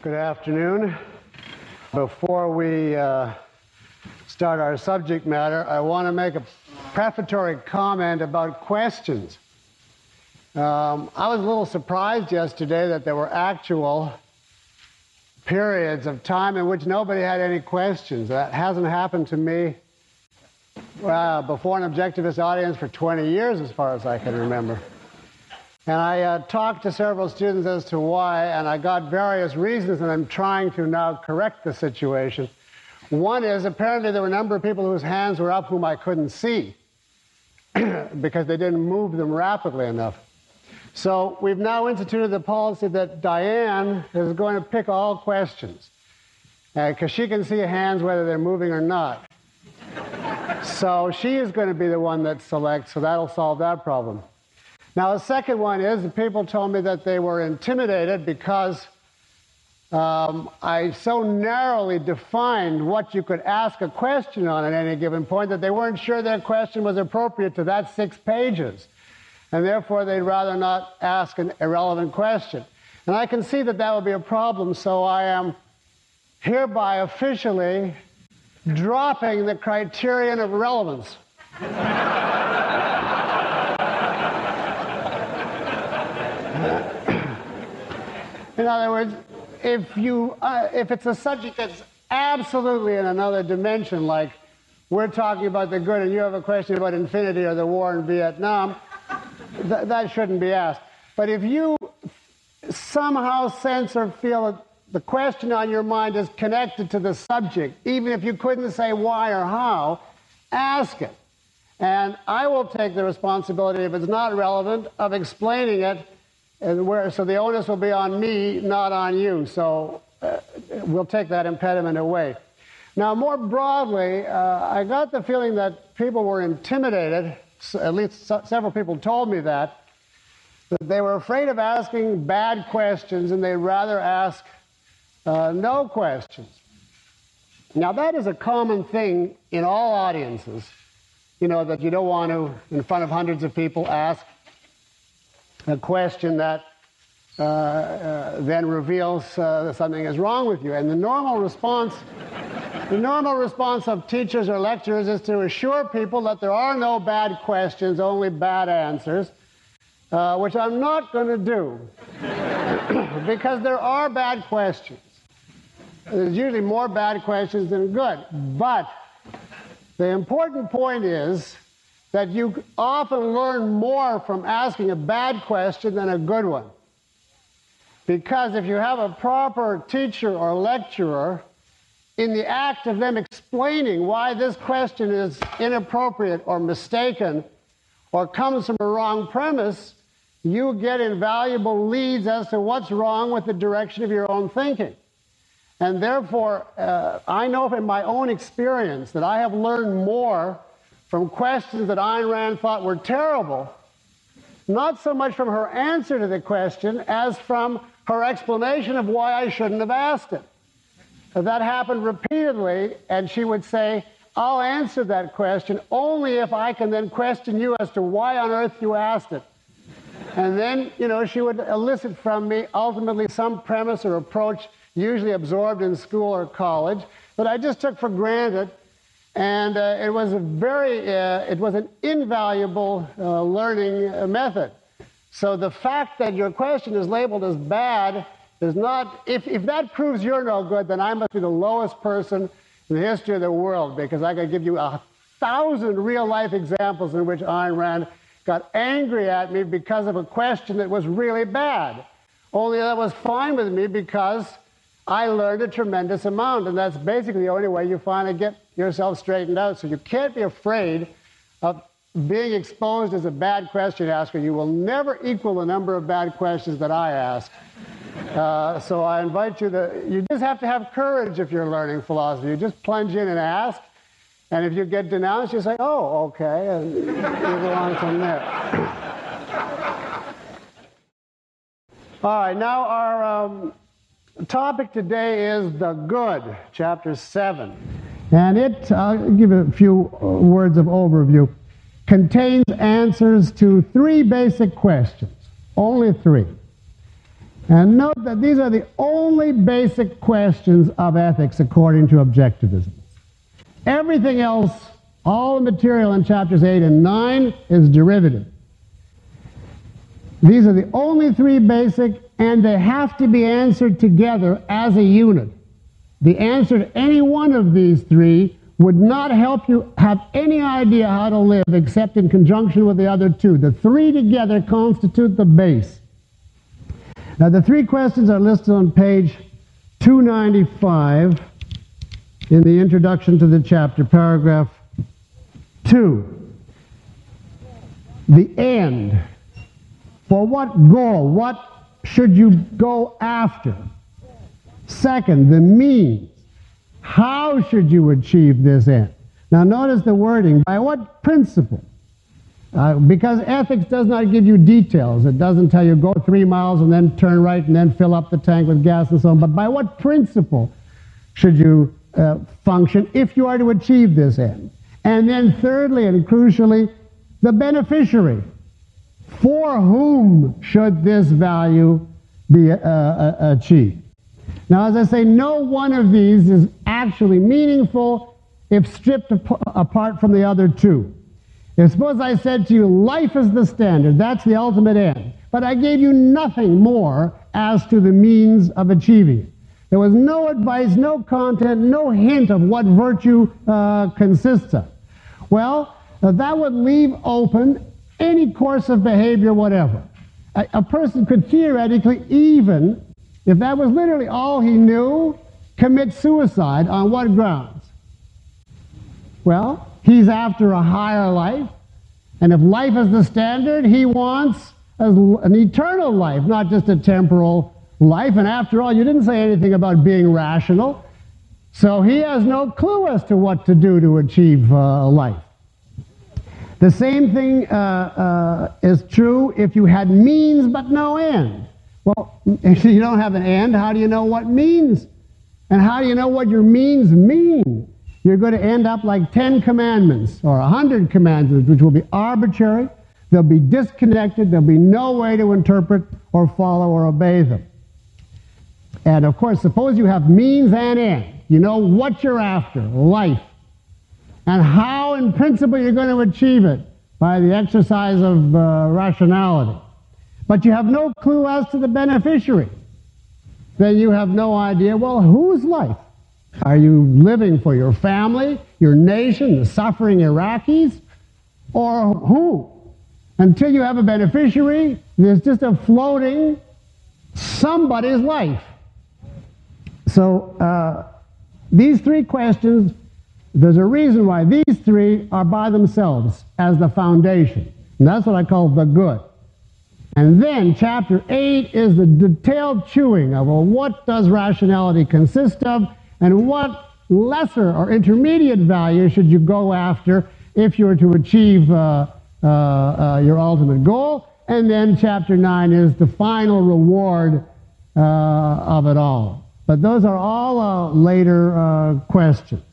Good afternoon. Before we start our subject matter, I want to make a prefatory comment about questions. I was a little surprised yesterday that there were actual periods of time in which nobody had any questions. That hasn't happened to me before an objectivist audience for 20 years, as far as I can remember. And I talked to several students as to why, and I got various reasons, and I'm trying to now correct the situation. One is, apparently there were a number of people whose hands were up whom I couldn't see because they didn't move them rapidly enough. So we've now instituted the policy that Diane is going to pick all questions because she can see hands whether they're moving or not. So she is going to be the one that selects, so that'll solve that problem. Now, the second one is that people told me that they were intimidated because I so narrowly defined what you could ask a question on at any given point that they weren't sure their question was appropriate to that 6 pages. And therefore, they'd rather not ask an irrelevant question. And I can see that that would be a problem, so I am hereby officially dropping the criterion of relevance. In other words, if it's a subject that's absolutely in another dimension, like we're talking about the good and you have a question about infinity or the war in Vietnam, that shouldn't be asked. But if you somehow sense or feel that the question on your mind is connected to the subject, even if you couldn't say why or how, ask it. And I will take the responsibility, if it's not relevant, of explaining it. So the onus will be on me, not on you. So we'll take that impediment away. Now, more broadly, I got the feeling that people were intimidated, at least several people told me that they were afraid of asking bad questions and they'd rather ask no questions. Now, that is a common thing in all audiences, you know, that you don't want to, in front of hundreds of people, ask a question that then reveals that something is wrong with you. And the normal response of teachers or lecturers is to assure people that there are no bad questions, only bad answers, which I'm not going to do because there are bad questions. There's usually more bad questions than good. But the important point is that you often learn more from asking a bad question than a good one. Because if you have a proper teacher or lecturer, in the act of them explaining why this question is inappropriate or mistaken or comes from a wrong premise, you get invaluable leads as to what's wrong with the direction of your own thinking. And therefore, I know from my own experience that I have learned more from questions that Ayn Rand thought were terrible, not so much from her answer to the question as from her explanation of why I shouldn't have asked it. That happened repeatedly, and she would say, I'll answer that question only if I can then question you as to why on earth you asked it. And then, you know, she would elicit from me ultimately some premise or approach, usually absorbed in school or college, that I just took for granted. And it was an invaluable learning method. So the fact that your question is labeled as bad is not, if that proves you're no good, then I must be the lowest person in the history of the world, because I could give you 1,000 real-life examples in which Ayn Rand got angry at me because of a question that was really bad. Only that was fine with me because I learned a tremendous amount, and that's basically the only way you finally get yourself straightened out. So you can't be afraid of being exposed as a bad question asker. You will never equal the number of bad questions that I ask. So I invite you you just have to have courage if you're learning philosophy. You just plunge in and ask, and if you get denounced, you say, oh, okay, and you go on from there. All right, now our topic today is the good, chapter 7. And I'll give a few words of overview, contains answers to 3 basic questions, only 3. And note that these are the only basic questions of ethics according to Objectivism. Everything else, all the material in chapters 8 and 9 is derivative. These are the only three basic, and they have to be answered together as a unit. The answer to any one of these three would not help you have any idea how to live except in conjunction with the other two. The three together constitute the base. Now, the three questions are listed on page 295 in the introduction to the chapter, paragraph 2. The end. For what goal? What should you go after? Second, the means. How should you achieve this end? Now, notice the wording. By what principle? Because ethics does not give you details. It doesn't tell you go 3 miles and then turn right and then fill up the tank with gas and so on. But by what principle should you function if you are to achieve this end? And then thirdly and crucially, the beneficiary. For whom should this value be achieved? Now, as I say, no one of these is actually meaningful if stripped apart from the other two. If suppose I said to you, life is the standard, that's the ultimate end, but I gave you nothing more as to the means of achieving it. There was no advice, no content, no hint of what virtue consists of. Well, that would leave open any course of behavior whatever. A person could theoretically, even if that was literally all he knew, commit suicide on what grounds? Well, he's after a higher life, and if life is the standard, he wants an eternal life, not just a temporal life. And after all, you didn't say anything about being rational, so he has no clue as to what to do to achieve life. The same thing is true if you had means but no end. Well, if you don't have an end, how do you know what means? And how do you know what your means mean? You're going to end up like 10 commandments or 100 commandments, which will be arbitrary. They'll be disconnected. There'll be no way to interpret or follow or obey them. And of course, suppose you have means and end. You know what you're after, life. And how in principle you're going to achieve it by the exercise of rationality. But you have no clue as to the beneficiary. Then you have no idea, well, whose life? Are you living for your family, your nation, the suffering Iraqis, or who? Until you have a beneficiary, there's just a floating somebody's life. So these three questions, there's a reason why these three are by themselves as the foundation. And that's what I call the good. And then chapter 8 is the detailed chewing of, well, what does rationality consist of, and what lesser or intermediate value should you go after if you were to achieve your ultimate goal. And then chapter 9 is the final reward of it all. But those are all later questions.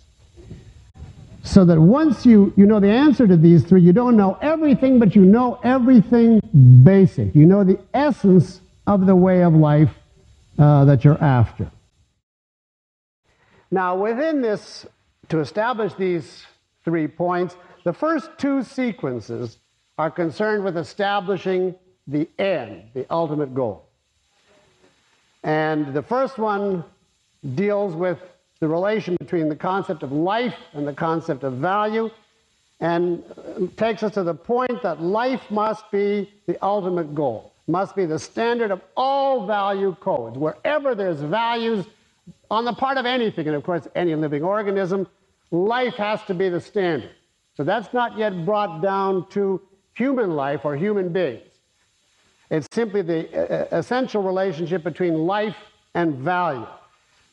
So that once you know the answer to these three, you don't know everything, but you know everything basic. You know the essence of the way of life that you're after. Now, within this, to establish these 3 points, the first 2 sequences are concerned with establishing the end, the ultimate goal. And the first one deals with the relation between the concept of life and the concept of value, and takes us to the point that life must be the ultimate goal, must be the standard of all value codes. Wherever there's values on the part of anything, and of course any living organism, life has to be the standard. So that's not yet brought down to human life or human beings. It's simply the essential relationship between life and value.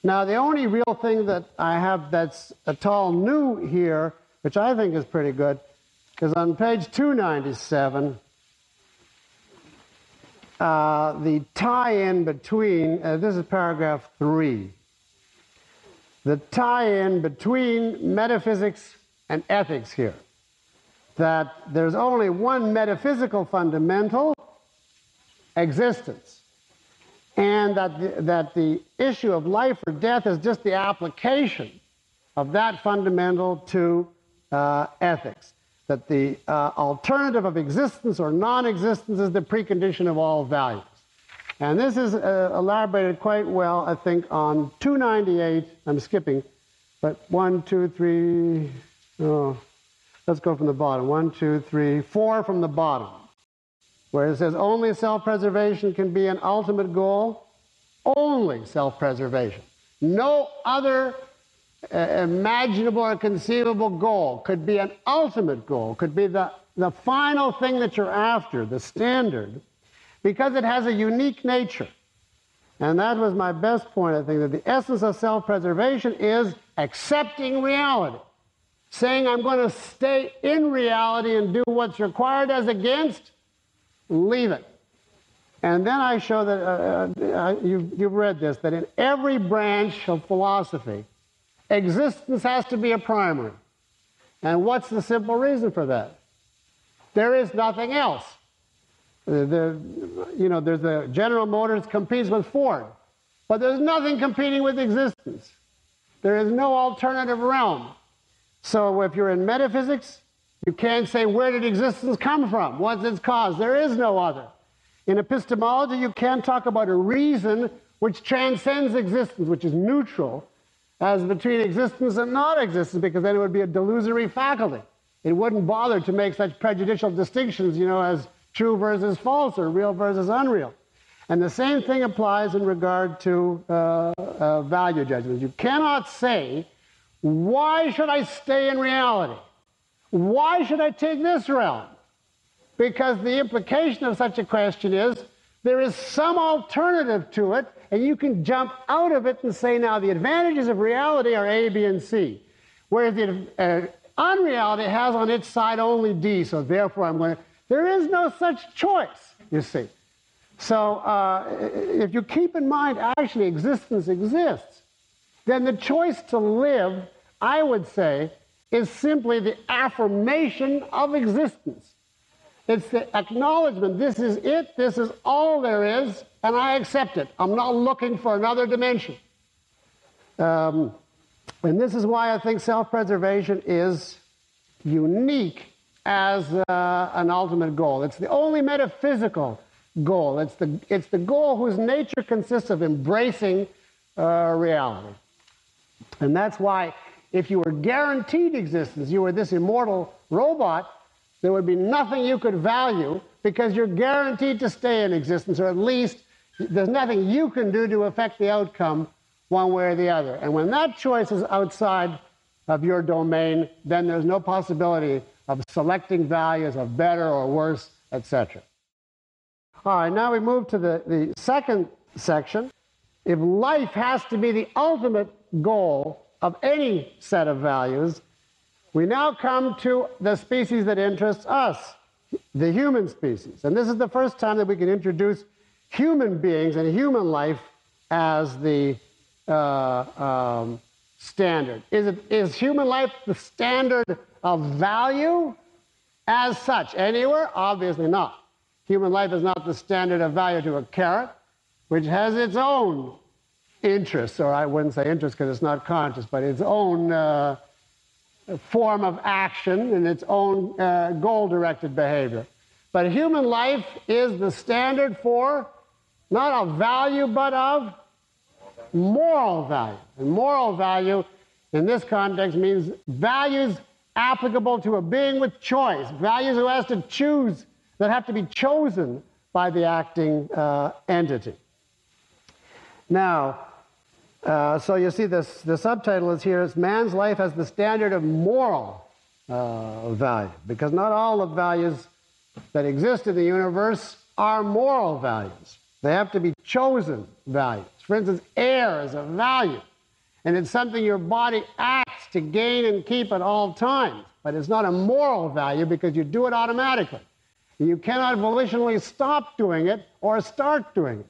Now, the only real thing that I have that's at all new here, which I think is pretty good, is on page 297, the tie-in between, this is paragraph 3, the tie-in between metaphysics and ethics here. That there's only one metaphysical fundamental, existence. and that the issue of life or death is just the application of that fundamental to ethics, that the alternative of existence or non-existence is the precondition of all values. And this is elaborated quite well, I think, on 298. I'm skipping, but 1, 2, 3, let's go from the bottom. 1, 2, 3, 4 from the bottom, where it says only self-preservation can be an ultimate goal. Only self-preservation. No other imaginable or conceivable goal could be an ultimate goal, could be the final thing that you're after, the standard, because it has a unique nature. And that was my best point, I think, that the essence of self-preservation is accepting reality, saying I'm going to stay in reality and do what's required, as against leave it. And then I show that, you've read this, that in every branch of philosophy, existence has to be a primary. And what's the simple reason for that? There is nothing else. There's the General Motors competes with Ford, but there's nothing competing with existence. There is no alternative realm. So if you're in metaphysics, you can't say, where did existence come from? What's its cause? There is no other. In epistemology, you can't talk about a reason which transcends existence, which is neutral, as between existence and non-existence, because then it would be a delusory faculty. It wouldn't bother to make such prejudicial distinctions, as true versus false or real versus unreal. And the same thing applies in regard to value judgments. You cannot say, why should I stay in reality? Why should I take this realm? Because the implication of such a question is there is some alternative to it, and you can jump out of it and say, now the advantages of reality are A, B, and C. Whereas the unreality has on its side only D, so therefore I'm going to... There is no such choice, you see. So if you keep in mind actually existence exists, then the choice to live, I would say, is simply the affirmation of existence. It's the acknowledgement, this is it, this is all there is, and I accept it. I'm not looking for another dimension. And this is why I think self-preservation is unique as an ultimate goal. It's the only metaphysical goal. It's the goal whose nature consists of embracing reality. And that's why if you were guaranteed existence, you were this immortal robot, there would be nothing you could value because you're guaranteed to stay in existence, or at least there's nothing you can do to affect the outcome one way or the other. And when that choice is outside of your domain, then there's no possibility of selecting values of better or worse, etc. All right, now we move to the second section. If life has to be the ultimate goal of any set of values, we now come to the species that interests us, the human species. And this is the first time that we can introduce human beings and human life as the standard. Is human life the standard of value as such anywhere? Obviously not. Human life is not the standard of value to a carrot, which has its own interests, or I wouldn't say interest because it's not conscious, but its own form of action and its own goal-directed behavior. But human life is the standard for not of value, but of moral value. And moral value in this context means values applicable to a being with choice, values who has to choose, that have to be chosen by the acting entity. Now, so you see the subtitle is here, is Man's Life as the Standard of Moral Value, because not all the values that exist in the universe are moral values. They have to be chosen values. For instance, air is a value, and it's something your body acts to gain and keep at all times, but it's not a moral value because you do it automatically. You cannot volitionally stop doing it or start doing it.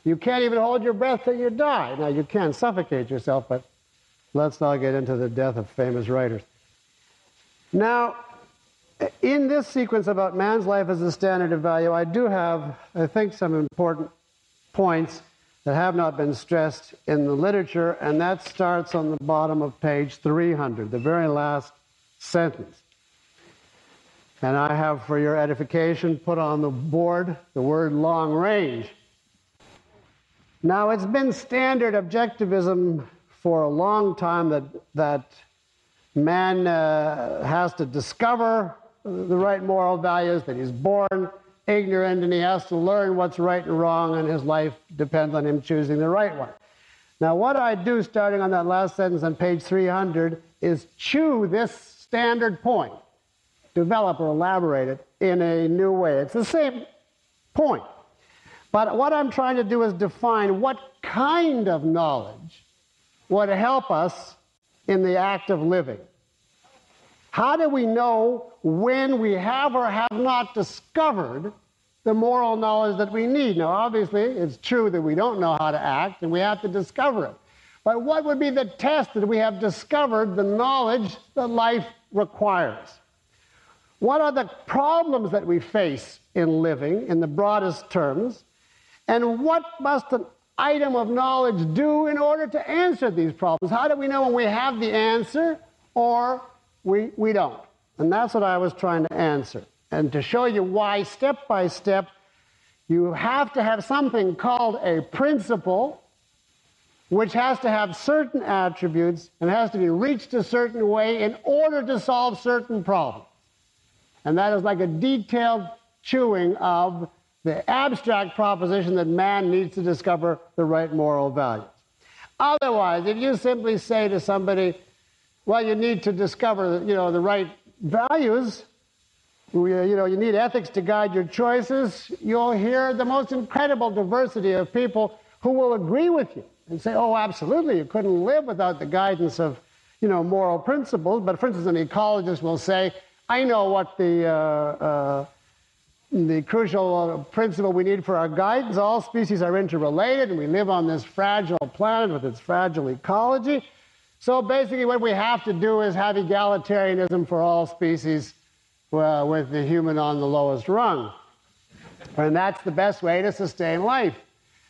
You can't even hold your breath till you die. Now, you can suffocate yourself, but let's not get into the death of famous writers. Now, in this sequence about man's life as the standard of value, I do have, I think, some important points that have not been stressed in the literature, and that starts on the bottom of page 300, the very last sentence. And I have, for your edification, put on the board the word long range. Now, it's been standard objectivism for a long time that man has to discover the right moral values, that he's born ignorant and he has to learn what's right and wrong, and his life depends on him choosing the right one. Now, what I do, starting on that last sentence on page 300, is chew this standard point, develop or elaborate it in a new way. It's the same point. But what I'm trying to do is define what kind of knowledge would help us in the act of living. How do we know when we have or have not discovered the moral knowledge that we need? Now, obviously, it's true that we don't know how to act, and we have to discover it. But what would be the test that we have discovered the knowledge that life requires? What are the problems that we face in living, in the broadest terms? And what must an item of knowledge do in order to answer these problems? How do we know when we have the answer or we don't? And that's what I was trying to answer. And to show you why, step by step, you have to have something called a principle, which has to have certain attributes and has to be reached a certain way in order to solve certain problems. And that is like a detailed chewing of the abstract proposition that man needs to discover the right moral values. Otherwise, if you simply say to somebody, well, you need to discover, the right values, you need ethics to guide your choices, you'll hear the most incredible diversity of people who will agree with you and say, oh, absolutely, you couldn't live without the guidance of, moral principles. But for instance, an ecologist will say, I know what the crucial principle we need for our guidance. All species are interrelated, and we live on this fragile planet with its fragile ecology. So basically what we have to do is have egalitarianism for all species, with the human on the lowest rung. And that's the best way to sustain life.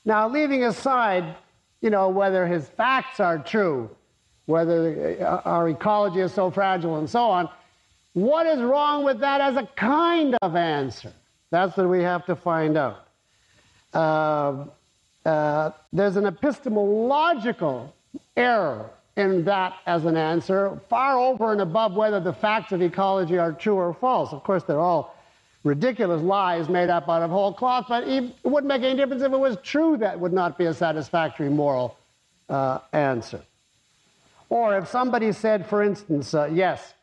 Now, leaving aside, whether his facts are true, whether our ecology is so fragile and so on, what is wrong with that as a kind of answer? That's what we have to find out. There's an epistemological error in that as an answer, far over and above whether the facts of ecology are true or false. Of course, they're all ridiculous lies made up out of whole cloth, but it wouldn't make any difference if it was true. That would not be a satisfactory moral answer. Or if somebody said, for instance, yes,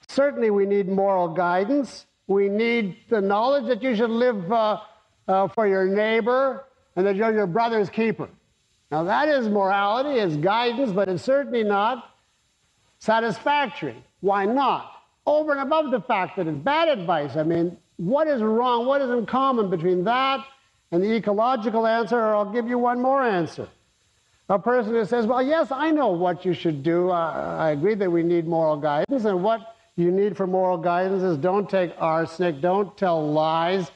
certainly we need moral guidance. We need the knowledge that you should live for your neighbor and that you're your brother's keeper. Now that is morality, it's guidance, but it's certainly not satisfactory. Why not? Over and above the fact that it's bad advice. I mean, what is wrong? What is in common between that and the ecological answer? Or I'll give you one more answer. A person who says, well, yes, I know what you should do. I agree that we need moral guidance, and what you need for moral guidance is don't take arsenic, don't tell lies,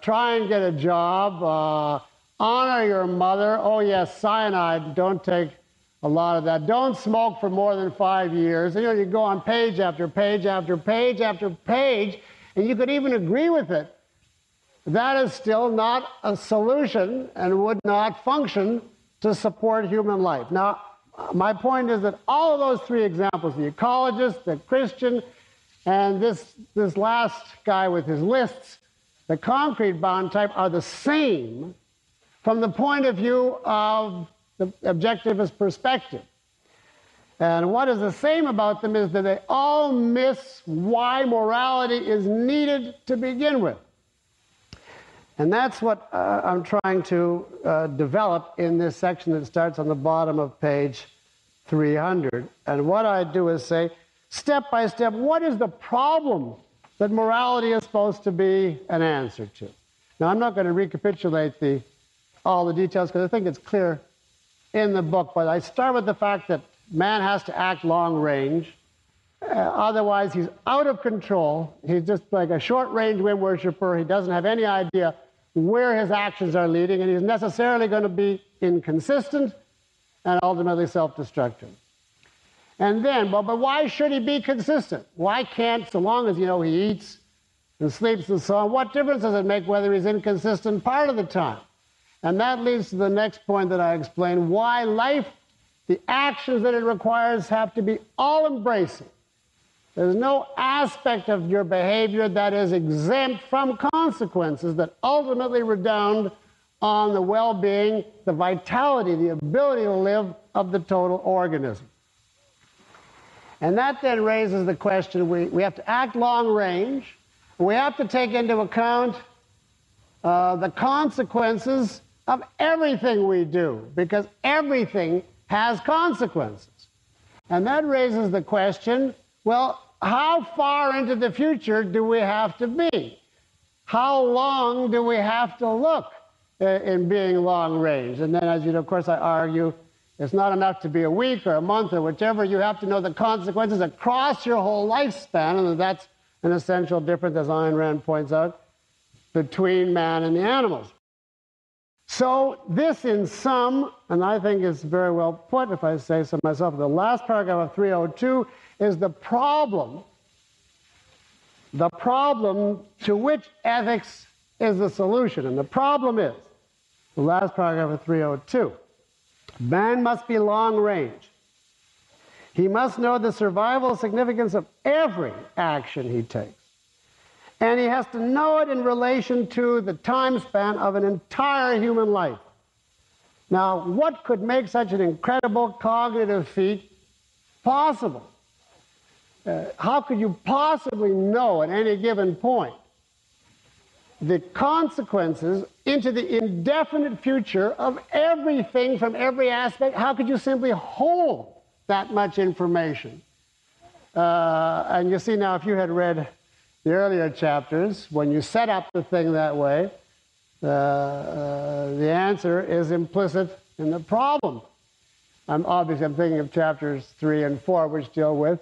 try and get a job, honor your mother. Oh, yes, cyanide, don't take a lot of that. Don't smoke for more than 5 years. And, you go on page after page after page after page, and you could even agree with it. That is still not a solution and would not function to support human life. Now, my point is that all of those three examples, the ecologist, the Christian, and this last guy with his lists, the concrete bound type, are the same from the point of view of the objectivist perspective. And what is the same about them is that they all miss why morality is needed to begin with. And that's what I'm trying to develop in this section that starts on the bottom of page 300. And what I do is say, step by step, what is the problem that morality is supposed to be an answer to? Now, I'm not going to recapitulate all the details because I think it's clear in the book, but I start with the fact that man has to act long range. Otherwise, he's out of control. He's just like a short-range wind worshiper. He doesn't have any idea where his actions are leading, and he's necessarily going to be inconsistent and ultimately self-destructive. And then, but why should he be consistent? Why can't, so long as, he eats and sleeps and so on, what difference does it make whether he's inconsistent part of the time? And that leads to the next point that I explained, why life, the actions that it requires have to be all-embracing. There's no aspect of your behavior that is exempt from consequences that ultimately redound on the well-being, the vitality, the ability to live of the total organism. And that then raises the question, we have to act long range. We have to take into account the consequences of everything we do, because everything has consequences. And that raises the question, well, how far into the future do we have to be? How long do we have to look in being long range? And then, as of course, I argue, it's not enough to be a week or a month or whichever. You have to know the consequences across your whole lifespan, and that's an essential difference, as Ayn Rand points out, between man and the animals. So this, in sum, and I think is very well put, if I say so myself, the last paragraph of 302 is the problem to which ethics is the solution. And the problem is, the last paragraph of 302, man must be long range. He must know the survival significance of every action he takes. And he has to know it in relation to the time span of an entire human life. Now, what could make such an incredible cognitive feat possible? How could you possibly know at any given point the consequences into the indefinite future of everything from every aspect? How could you simply hold that much information? And you see now, if you had read the earlier chapters, when you set up the thing that way, the answer is implicit in the problem. Obviously, I'm thinking of chapters 3 and 4, which deal with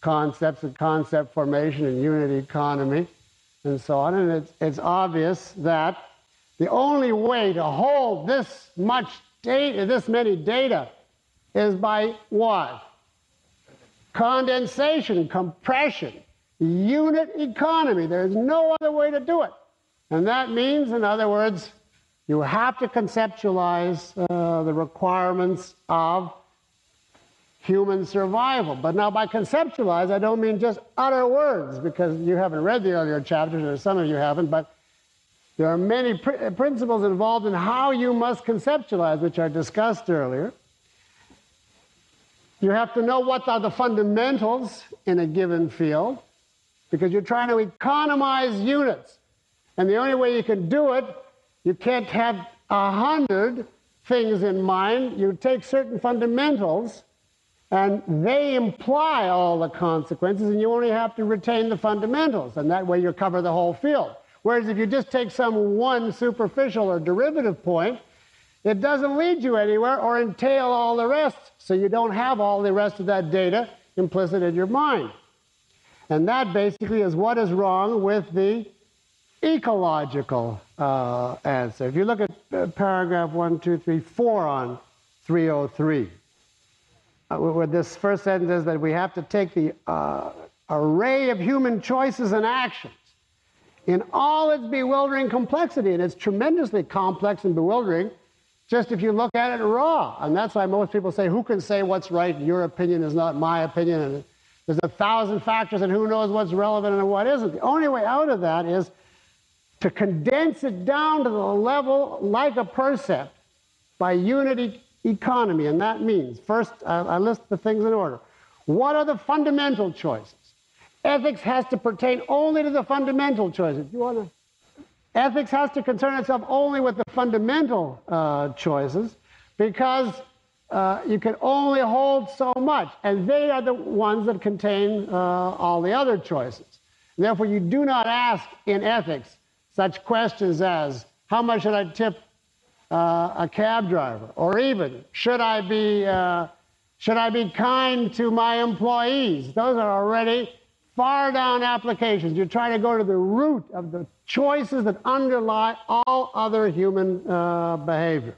concepts and concept formation and unit economy and so on. And it's obvious that the only way to hold this much data, this many data, is by what? Condensation, compression, unit economy. There's no other way to do it. And that means, in other words, you have to conceptualize the requirements of human survival. But now by conceptualize, I don't mean just utter words, because you haven't read the earlier chapters, or some of you haven't, but there are many principles involved in how you must conceptualize, which are discussed earlier. You have to know what are the fundamentals in a given field, because you're trying to economize units. And the only way you can do it, you can't have 100 things in mind. You take certain fundamentals, and they imply all the consequences, and you only have to retain the fundamentals, and that way you cover the whole field. Whereas if you just take some one superficial or derivative point, it doesn't lead you anywhere or entail all the rest, so you don't have all the rest of that data implicit in your mind. And that basically is what is wrong with the ecological answer. If you look at paragraph 1, 2, 3, 4 on 303, where this first sentence is that we have to take the array of human choices and actions in all its bewildering complexity, and it's tremendously complex and bewildering just if you look at it raw. And that's why most people say, who can say what's right? Your opinion is not my opinion, and there's 1,000 factors, and who knows what's relevant and what isn't. The only way out of that is to condense it down to the level like a percept by unity economy. And that means, first, I list the things in order. What are the fundamental choices? Ethics has to pertain only to the fundamental choices. Ethics has to concern itself only with the fundamental choices, because you can only hold so much, and they are the ones that contain all the other choices. And therefore, you do not ask in ethics such questions as, how much should I tip a cab driver? Or even, should I be kind to my employees? Those are already far down applications. You're trying to go to the root of the choices that underlie all other human behavior.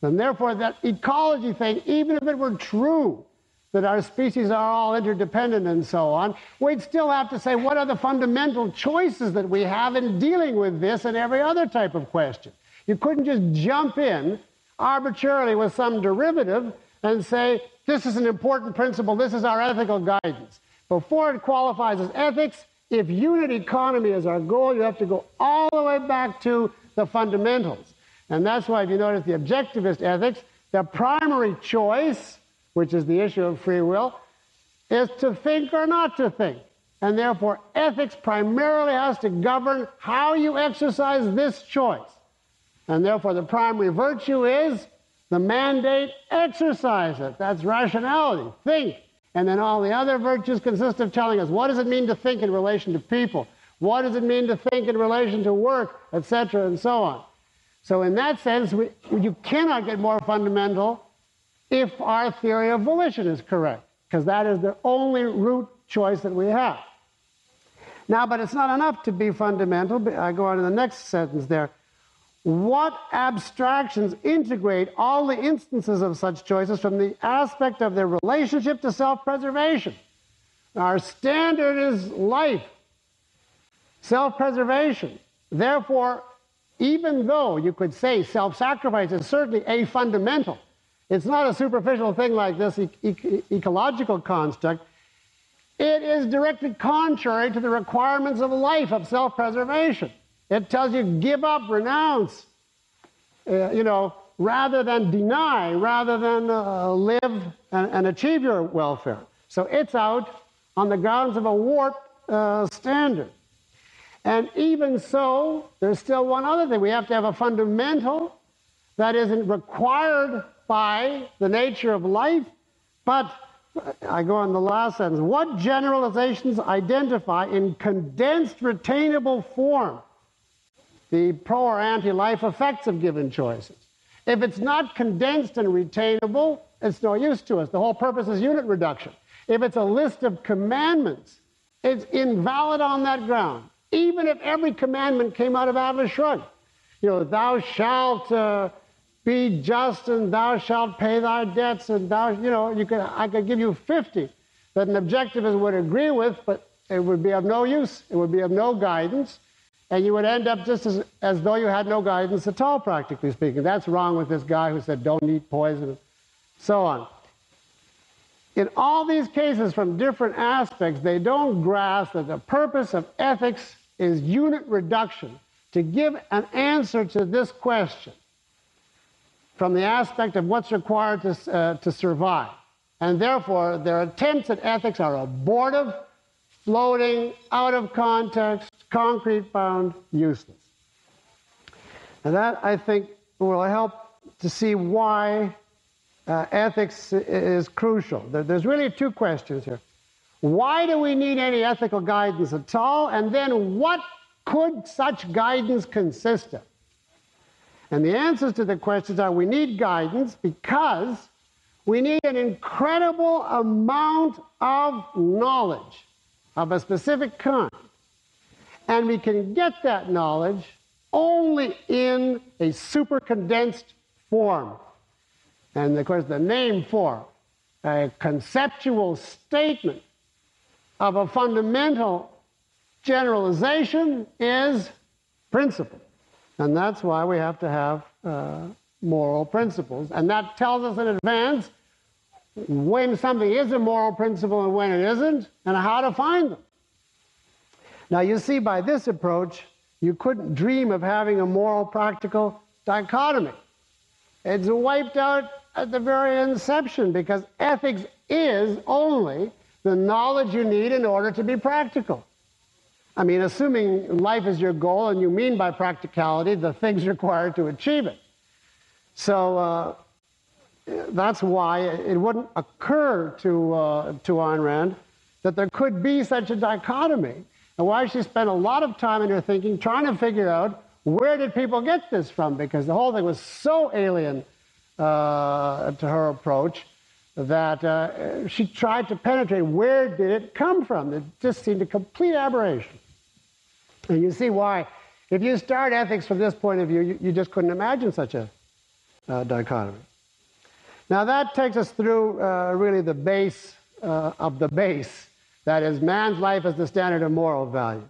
And therefore, that ecology thing, even if it were true that our species are all interdependent and so on, we'd still have to say, what are the fundamental choices that we have in dealing with this and every other type of question? You couldn't just jump in arbitrarily with some derivative and say, this is an important principle, this is our ethical guidance. Before it qualifies as ethics, if unit economy is our goal, you have to go all the way back to the fundamentals. And that's why, if you notice the objectivist ethics, the primary choice, which is the issue of free will, is to think or not to think. And therefore, ethics primarily has to govern how you exercise this choice. And therefore, the primary virtue is the mandate, exercise it. That's rationality, think. And then all the other virtues consist of telling us, what does it mean to think in relation to people? What does it mean to think in relation to work, etc., and so on? So in that sense, you cannot get more fundamental if our theory of volition is correct, because that is the only root choice that we have. Now, but it's not enough to be fundamental. I go on to the next sentence there. What abstractions integrate all the instances of such choices from the aspect of their relationship to self-preservation? Our standard is life, self-preservation. Therefore, even though you could say self-sacrifice is certainly a fundamental, it's not a superficial thing like this ecological construct, it is directly contrary to the requirements of life, of self-preservation. It tells you give up, renounce, rather than deny, rather than live and achieve your welfare. So it's out on the grounds of a warped standard. And even so, there's still one other thing. We have to have a fundamental that isn't required by the nature of life, but I go on the last sentence. What generalizations identify in condensed retainable form the pro or anti-life effects of given choices? If it's not condensed and retainable, it's no use to us. The whole purpose is unit reduction. If it's a list of commandments, it's invalid on that ground. Even if every commandment came out of Atlas Shrugged. Thou shalt be just, and thou shalt pay thy debts, and I could give you 50 that an objectivist would agree with, but it would be of no use. It would be of no guidance, and you would end up just as though you had no guidance at all, practically speaking. That's wrong with this guy who said, don't eat poison, and so on. In all these cases, from different aspects, they don't grasp that the purpose of ethics is unit reduction, to give an answer to this question from the aspect of what's required to survive. And therefore, their attempts at ethics are abortive, floating, out of context, concrete-bound, useless. And that, I think, will help to see why ethics is crucial. There's really two questions here. Why do we need any ethical guidance at all? And then what could such guidance consist of? And the answers to the questions are we need guidance because we need an incredible amount of knowledge of a specific kind. And we can get that knowledge only in a super condensed form. And of course, the name form, a conceptual statement of a fundamental generalization, is principle. And that's why we have to have moral principles. And that tells us in advance when something is a moral principle and when it isn't, and how to find them. Now, you see, by this approach, you couldn't dream of having a moral-practical dichotomy. It's wiped out at the very inception, because ethics is only the knowledge you need in order to be practical. I mean, assuming life is your goal and you mean by practicality the things required to achieve it. So that's why it wouldn't occur to Ayn Rand that there could be such a dichotomy, and why she spent a lot of time in her thinking trying to figure out where did people get this from, because the whole thing was so alien to her approach that she tried to penetrate. Where did it come from? It just seemed a complete aberration. And you see why. If you start ethics from this point of view, you just couldn't imagine such a dichotomy. Now that takes us through really the base of the base. That is, man's life as the standard of moral value.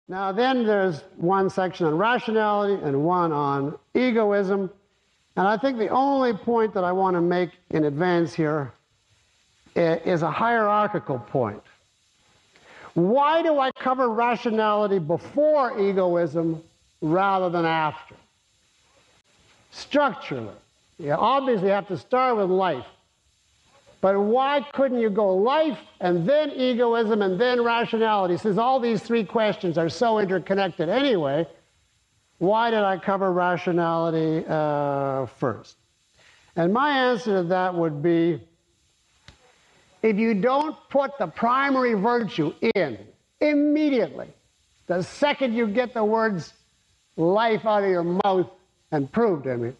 Now then there's one section on rationality and one on egoism. And I think the only point that I want to make in advance here is a hierarchical point. Why do I cover rationality before egoism rather than after? Structurally, you obviously have to start with life. But why couldn't you go life and then egoism and then rationality? Since all these three questions are so interconnected anyway, why did I cover rationality first? And my answer to that would be, if you don't put the primary virtue in immediately, the second you get the words life out of your mouth and prove to me,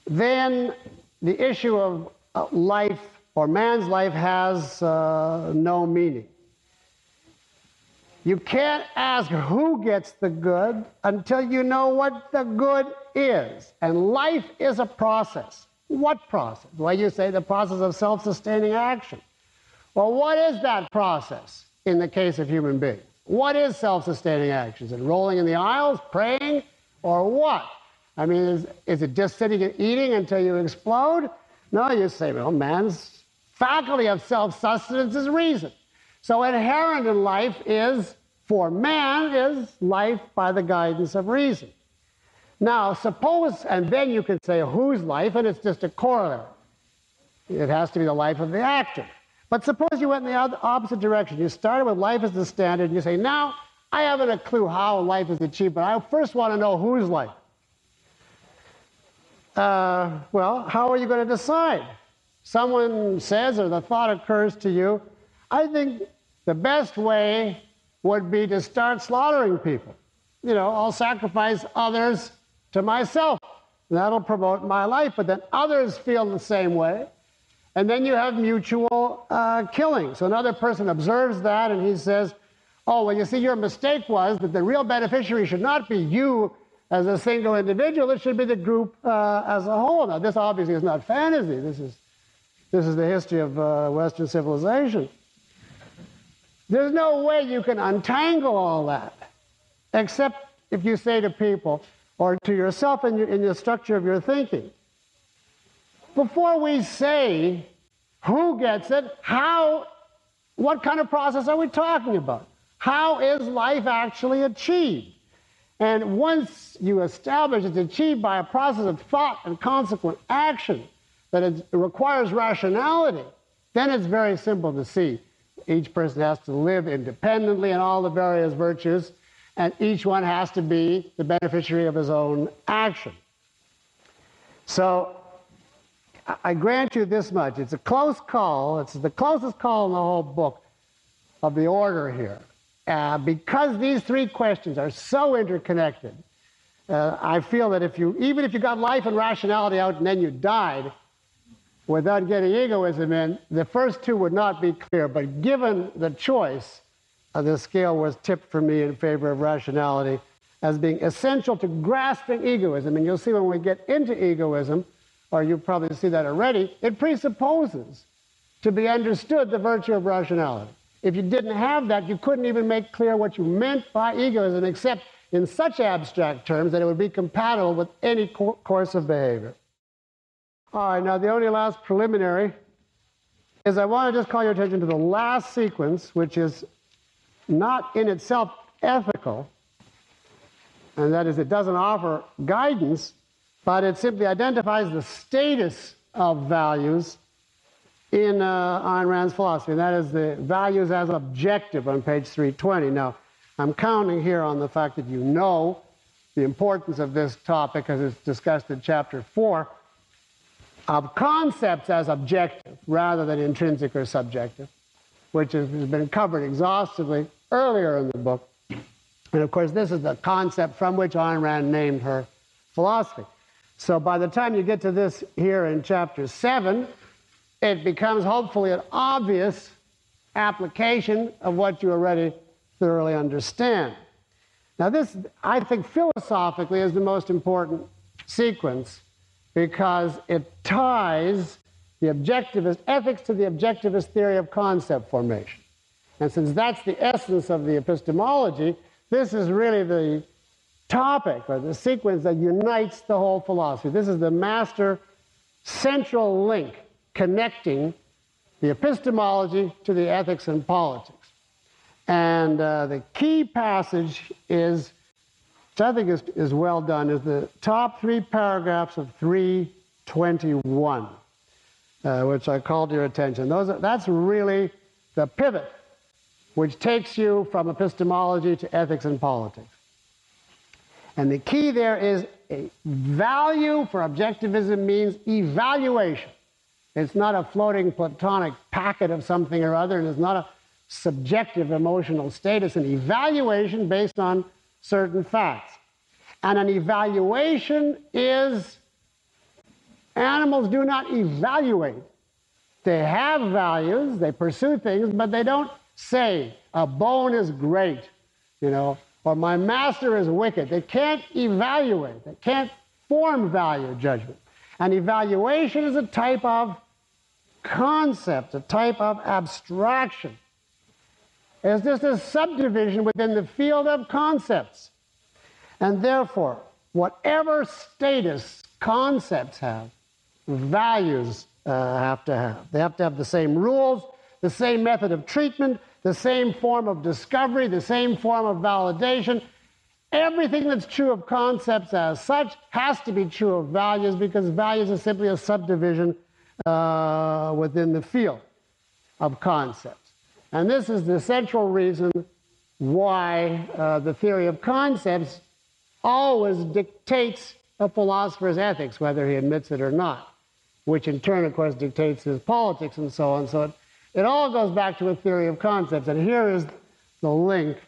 then the issue of life or man's life has no meaning. You can't ask who gets the good until you know what the good is. And life is a process. What process? Well, you say the process of self-sustaining action. Well, what is that process in the case of human beings? What is self-sustaining action? Is it rolling in the aisles, praying, or what? I mean, is it just sitting and eating until you explode? No, you say, well, man's faculty of self-sustenance is reason. So inherent in life is, for man, is life by the guidance of reason. Now, suppose, and then you can say whose life, and it's just a corollary. It has to be the life of the actor. But suppose you went in the opposite direction. You started with life as the standard, and you say, now, I haven't a clue how life is achieved, but I first want to know whose life. Well, how are you going to decide? Someone says, or the thought occurs to you, I think the best way would be to start slaughtering people. You know, I'll sacrifice others to myself. That'll promote my life. But then others feel the same way. And then you have mutual killing. So another person observes that and he says, oh, well, you see, your mistake was that the real beneficiary should not be you as a single individual. It should be the group as a whole. Now, this obviously is not fantasy. This is the history of Western civilization. There's no way you can untangle all that, except if you say to people or to yourself in the structure of your thinking, before we say who gets it, what kind of process are we talking about? How is life actually achieved? And once you establish it's achieved by a process of thought and consequent action, that it requires rationality, then it's very simple to see. Each person has to live independently in all the various virtues, and each one has to be the beneficiary of his own action. So I grant you this much. It's a close call. It's the closest call in the whole book of the order here. Because these three questions are so interconnected, I feel that even if you got life and rationality out and then you died without getting egoism in, the first two would not be clear. But given the choice, the scale was tipped for me in favor of rationality as being essential to grasping egoism. And you'll see when we get into egoism, or you probably see that already, it presupposes to be understood the virtue of rationality. If you didn't have that, you couldn't even make clear what you meant by egoism, except in such abstract terms that it would be compatible with any course of behavior. All right, now the only last preliminary is I want to just call your attention to the last sequence, which is not in itself ethical, and that is it doesn't offer guidance, but it simply identifies the status of values in Ayn Rand's philosophy, and that is the values as objective on page 320. Now, I'm counting here on the fact that you know the importance of this topic as it's discussed in chapter 4, of concepts as objective rather than intrinsic or subjective, which has been covered exhaustively earlier in the book. And of course, this is the concept from which Ayn Rand named her philosophy. So by the time you get to this here in chapter 7, it becomes hopefully an obvious application of what you already thoroughly understand. Now this, I think, philosophically is the most important sequence because it ties the objectivist ethics to the objectivist theory of concept formation. And since that's the essence of the epistemology, this is really the topic or the sequence that unites the whole philosophy. This is the master central link connecting the epistemology to the ethics and politics. And the key passage is, which I think is well done, is the top 3 paragraphs of 321, which I called your attention. That's really the pivot which takes you from epistemology to ethics and politics. And the key there is a value for objectivism means evaluation. It's not a floating platonic packet of something or other, and it's not a subjective emotional state. It's an evaluation based on certain facts. And an evaluation is, animals do not evaluate. They have values, they pursue things, but they don't say, a bone is great, or my master is wicked. They can't evaluate. They can't form value judgment. An evaluation is a type of concept, a type of abstraction. It's just a subdivision within the field of concepts. And therefore, whatever status concepts have, values have to have. They have to have the same rules, the same method of treatment, the same form of discovery, the same form of validation. Everything that's true of concepts as such has to be true of values, because values are simply a subdivision within the field of concepts. And this is the central reason why the theory of concepts always dictates a philosopher's ethics, whether he admits it or not, which in turn, of course, dictates his politics and so on. So it all goes back to a theory of concepts. And here is the link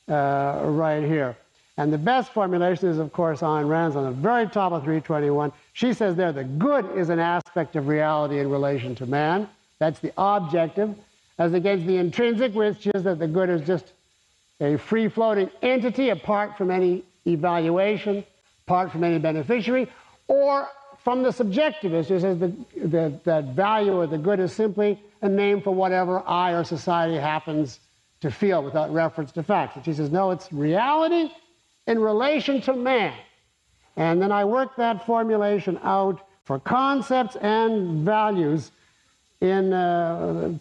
right here. And the best formulation is, of course, Ayn Rand's on the very top of 321. She says there, the good is an aspect of reality in relation to man. That's the objective, as against the intrinsic, which is that the good is just a free-floating entity apart from any evaluation, apart from any beneficiary, or from the subjectivist, who says that value or the good is simply a name for whatever I or society happens to feel without reference to facts. And she says, no, it's reality in relation to man. And then I work that formulation out for concepts and values in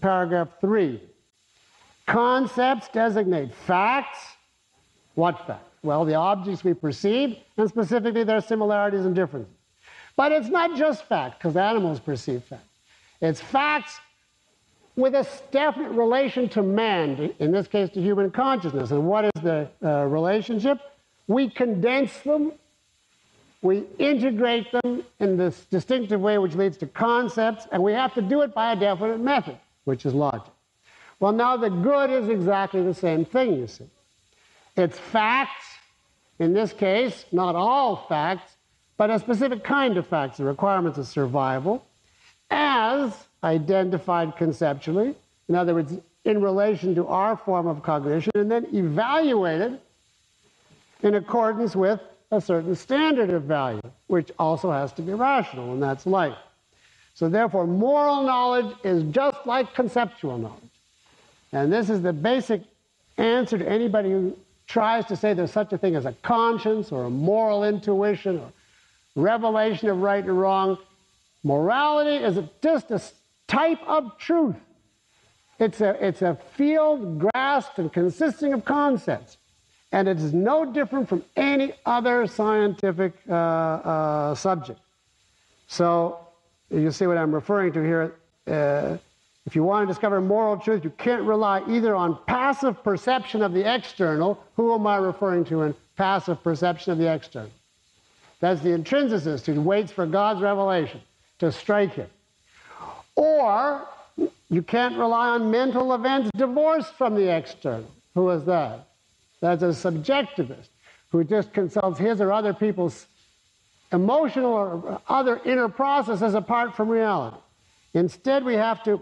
paragraph 3. Concepts designate facts. What facts? Well, the objects we perceive, and specifically their similarities and differences. But it's not just facts, because animals perceive facts. It's facts with a definite relation to man, in this case to human consciousness. And what is the relationship? We condense them, we integrate them in this distinctive way which leads to concepts, and we have to do it by a definite method, which is logic. Well, now the good is exactly the same thing, you see. It's facts, in this case, not all facts, but a specific kind of facts, the requirements of survival, as identified conceptually, in other words, in relation to our form of cognition, and then evaluated in accordance with a certain standard of value, which also has to be rational, and that's life. So therefore, moral knowledge is just like conceptual knowledge. And this is the basic answer to anybody who tries to say there's such a thing as a conscience or a moral intuition or revelation of right and wrong. Morality is just a type of truth. It's a field grasped and consisting of concepts. And it is no different from any other scientific subject. So you see what I'm referring to here. If you want to discover moral truth, you can't rely either on passive perception of the external. Who am I referring to in passive perception of the external? That's the intrinsicist who waits for God's revelation to strike him. Or you can't rely on mental events divorced from the external. Who is that? That's a subjectivist who just consults his or other people's emotional or other inner processes apart from reality. Instead, we have to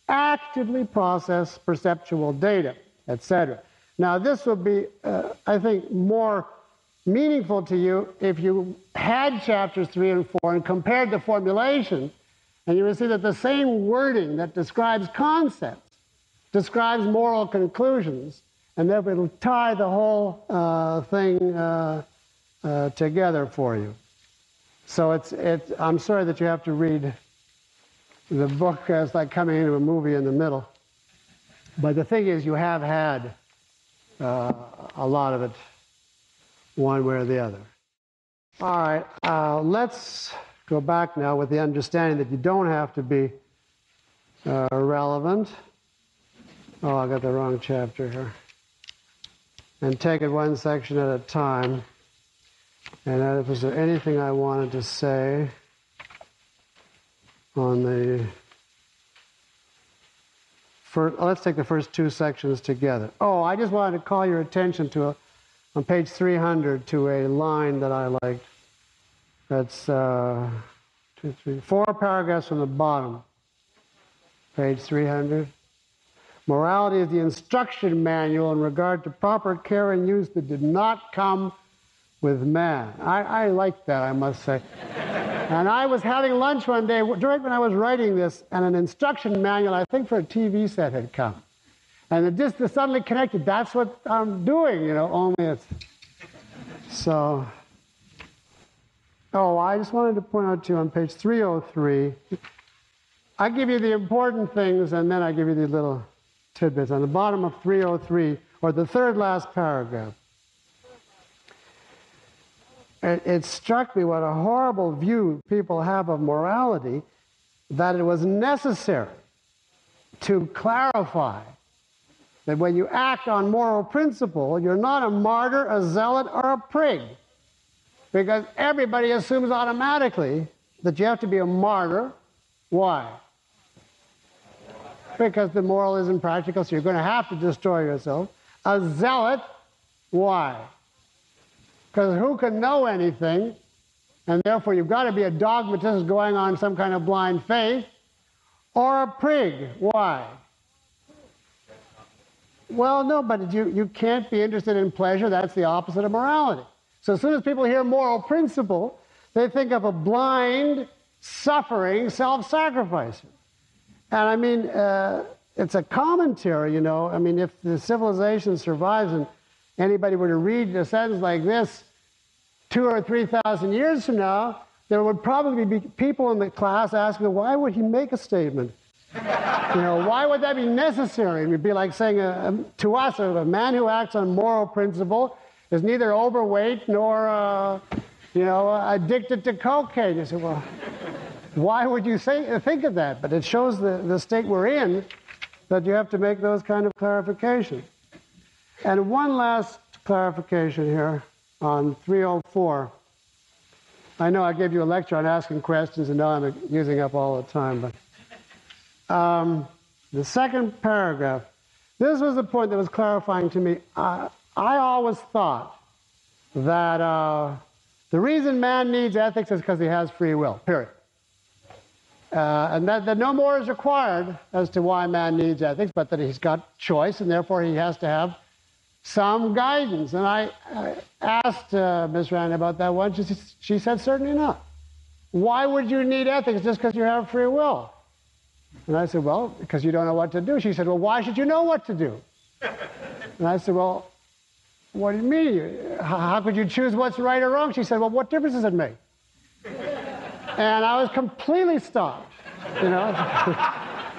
actively process perceptual data, etc. Now, this will be, I think, more meaningful to you if you had chapters 3 and 4 and compared the formulation, and you will see that the same wording that describes concepts describes moral conclusions, and therefore it'll tie the whole thing together for you. So I'm sorry that you have to read the book as like coming into a movie in the middle. But the thing is, you have had a lot of it one way or the other. All right, let's go back now with the understanding that you don't have to be relevant. Oh, I got the wrong chapter here. And take it one section at a time. And if there's anything I wanted to say on the first, let's take the first two sections together. Oh, I just wanted to call your attention to on page 300 to a line that I liked. That's 4 paragraphs from the bottom, page 300. Morality is the instruction manual in regard to proper care and use that did not come with man. I like that, I must say. And I was having lunch one day, during when I was writing this, and an instruction manual, I think for a TV set, had come. And it just suddenly connected. That's what I'm doing, you know, only it's... So... Oh, I just wanted to point out to you on page 303, I give you the important things, and then I give you the little tidbits. On the bottom of 303, or the third last paragraph, it struck me what a horrible view people have of morality, that it was necessary to clarify that when you act on moral principle, you're not a martyr, a zealot, or a prig. Because everybody assumes automatically that you have to be a martyr. Why? Because the moral isn't practical, so you're going to have to destroy yourself. A zealot, why? Because who can know anything, and therefore you've got to be a dogmatist going on some kind of blind faith. Or a prig, why? Well, no, but you can't be interested in pleasure. That's the opposite of morality. So as soon as people hear moral principle, they think of a blind, suffering self-sacrificer. And I mean, it's a commentary, you know. I mean, if the civilization survives and anybody were to read a sentence like this 2,000 or 3,000 years from now, there would probably be people in the class asking, why would he make a statement? You know, why would that be necessary? It would be like saying to us, a man who acts on moral principle is neither overweight nor, you know, addicted to cocaine. You say, well, why would you think of that? But it shows the state we're in that you have to make those kind of clarifications. And one last clarification here on 304. I know I gave you a lecture on asking questions, and now I'm using up all the time. But the second paragraph, this was the point that was clarifying to me. I always thought that the reason man needs ethics is because he has free will, period. And that no more is required as to why man needs ethics, but that he's got choice, and therefore he has to have some guidance. And I asked Miss Rand about that once. She said, certainly not. Why would you need ethics just because you have free will? And I said, well, because you don't know what to do. She said, well, why should you know what to do? And I said, well, what do you mean? How could you choose what's right or wrong? She said, well, what difference does it make? And I was completely stopped, you know.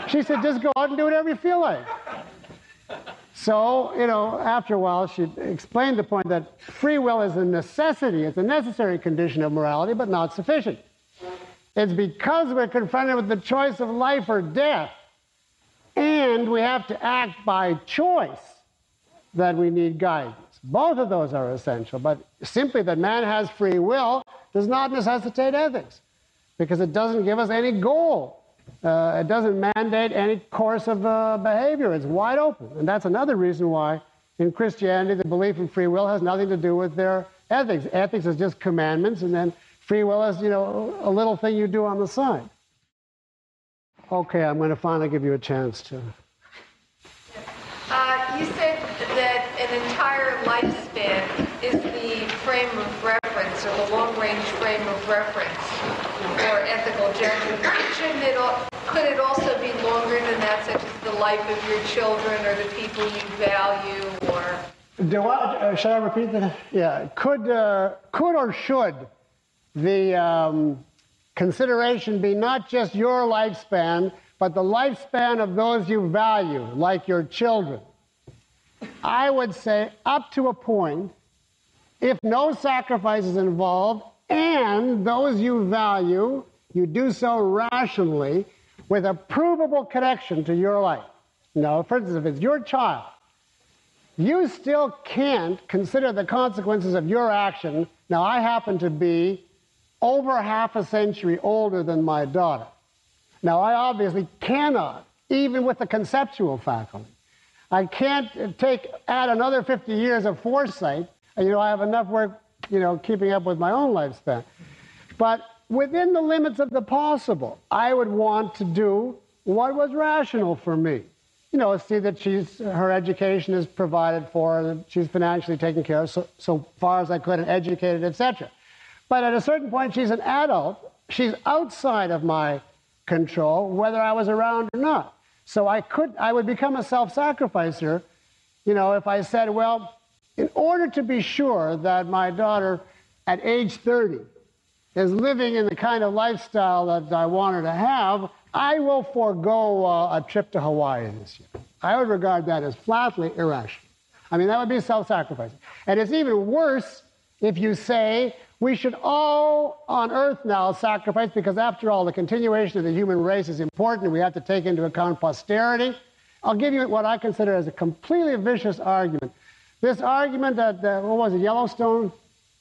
She said, just go out and do whatever you feel like. So, you know, after a while, she explained the point that free will is a necessity. It's a necessary condition of morality, but not sufficient. It's because we're confronted with the choice of life or death, and we have to act by choice, that we need guidance. Both of those are essential, but simply that man has free will does not necessitate ethics, because it doesn't give us any goal. It doesn't mandate any course of behavior. It's wide open. And that's another reason why in Christianity the belief in free will has nothing to do with their ethics. Ethics is just commandments, and then free will is, you know, a little thing you do on the side. Okay, I'm going to finally give you a chance to. You said that an entire lifespan is the frame of reference, or the long-range frame of reference for ethical judgment. Could it also be longer than that, such as the life of your children or the people you value, or? Shall I repeat that? Yeah. Could or should the consideration be not just your lifespan, but the lifespan of those you value, like your children? I would say up to a point, if no sacrifice is involved, and those you value, you do so rationally with a provable connection to your life. Now, for instance, if it's your child, you still can't consider the consequences of your action. Now, I happen to be over half a century older than my daughter. Now, I obviously cannot, even with the conceptual faculty, I can't add another 50 years of foresight. I have enough work, keeping up with my own lifespan. But within the limits of the possible, I would want to do what was rational for me. See that her education is provided for, that she's financially taken care of, so far as I could, and educated, etc. But at a certain point, she's an adult. She's outside of my control, whether I was around or not. So I would become a self-sacrificer, if I said, well, in order to be sure that my daughter at age 30 is living in the kind of lifestyle that I want her to have, I will forego a trip to Hawaii this year. I would regard that as flatly irrational. I mean, that would be self-sacrificing. And it's even worse if you say, we should all on Earth now sacrifice, because after all, the continuation of the human race is important. We have to take into account posterity. I'll give you what I consider as a completely vicious argument. This argument that, Yellowstone,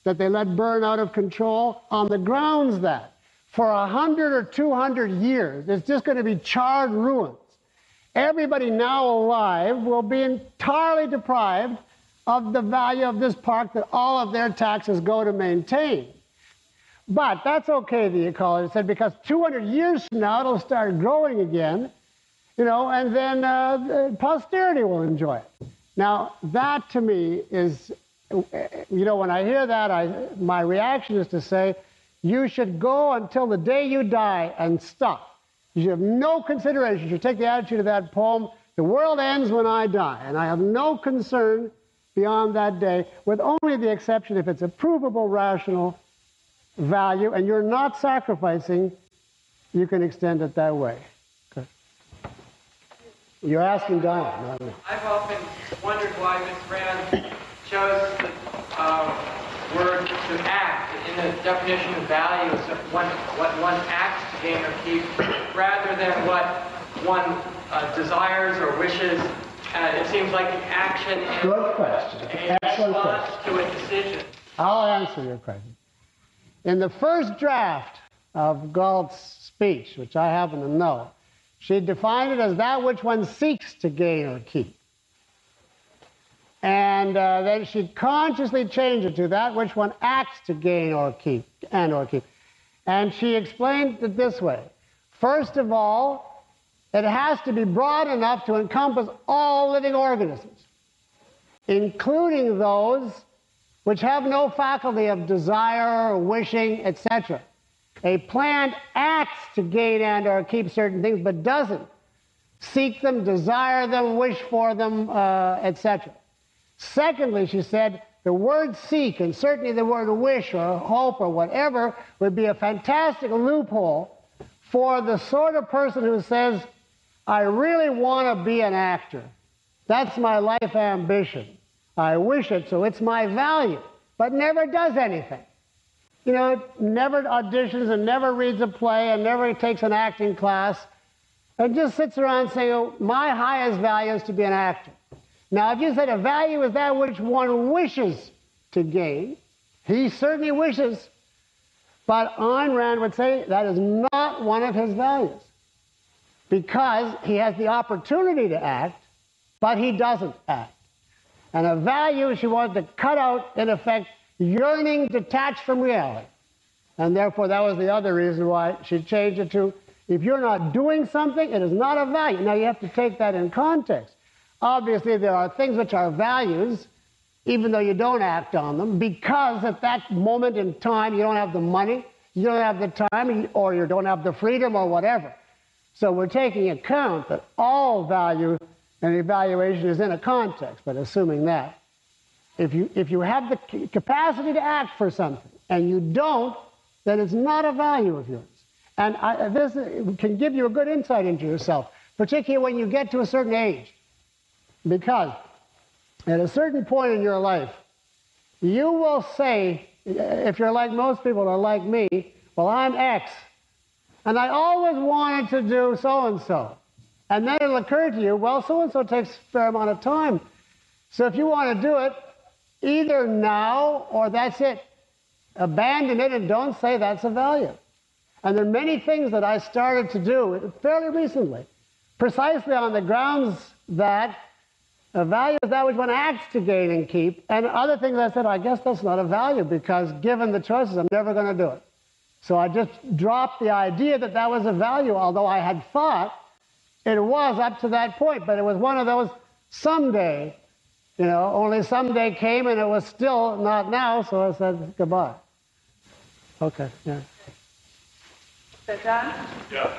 that they let burn out of control, on the grounds that for 100 or 200 years, it's just going to be charred ruins. Everybody now alive will be entirely deprived of the value of this park that all of their taxes go to maintain. But that's okay, the ecologist said, because 200 years from now, it'll start growing again, and then posterity will enjoy it. Now, that to me is, when I hear that, my reaction is to say, you should go until the day you die and stop. You should have no consideration. You should take the attitude of that poem, the world ends when I die, and I have no concern beyond that day, with only the exception if it's a provable rational value and you're not sacrificing, you can extend it that way. Okay. You're asking Diane, not me. I've often wondered why Ms. Rand chose the word to act in the definition of values, of what one acts to gain or keep, rather than what one desires or wishes. It seems like an action is good question. Excellent question. To a decision. I'll answer your question. In the first draft of Galt's speech, which I happen to know, she defined it as that which one seeks to gain or keep. And then she consciously changed it to that which one acts to gain or keep, And she explained it this way. First of all, it has to be broad enough to encompass all living organisms, including those which have no faculty of desire, wishing, etc. A plant acts to gain and or keep certain things, but doesn't seek them, desire them, wish for them, etc. Secondly, she said, the word seek, and certainly the word wish or hope or whatever, would be a fantastic loophole for the sort of person who says, I really want to be an actor. That's my life ambition. I wish it, so it's my value, but never does anything. Never auditions and never reads a play and never takes an acting class and just sits around saying, oh, my highest value is to be an actor. Now, if you said a value is that which one wishes to gain, he certainly wishes, but Ayn Rand would say that is not one of his values. Because he has the opportunity to act, but he doesn't act. And a value she wanted to cut out, in effect, yearning detached from reality. And therefore, that was the other reason why she changed it to, If you're not doing something, it is not a value. Now, you have to take that in context. Obviously, there are things which are values, even though you don't act on them, because at that moment in time, you don't have the money, you don't have the time, or you don't have the freedom, or whatever. So we're taking account that all value and evaluation is in a context, but assuming that. If you have the capacity to act for something, and you don't, then it's not a value of yours. And this can give you a good insight into yourself, particularly when you get to a certain age. Because at a certain point in your life, you will say, if you're like most people or like me, well, I'm X, and I always wanted to do so-and-so. And then it'll occur to you, well, so-and-so takes a fair amount of time. So if you want to do it, either now or that's it. Abandon it and don't say that's a value. And there are many things that I started to do fairly recently, precisely on the grounds that a value is that which one acts to gain and keep, and other things I said, I guess that's not a value, because given the choices, I'm never going to do it. So I just dropped the idea that that was a value, although I had thought it was up to that point, but it was one of those someday, only someday came and it was still not now, so I said goodbye. Okay, yeah. John? Yeah.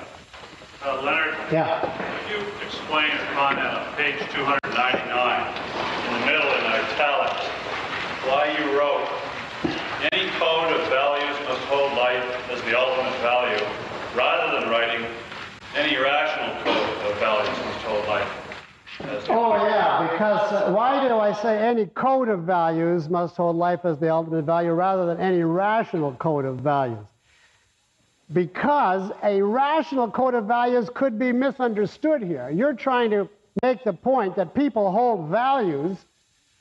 Leonard, Yeah. could you explain your comment on page 299, in the middle in italics, why you wrote, any code of values must hold life as the ultimate value, rather than writing, any rational code of values must hold life as the ultimate value? Yeah, because why do I say any code of values must hold life as the ultimate value, rather than any rational code of values? Because a rational code of values could be misunderstood here. You're trying to make the point that people hold values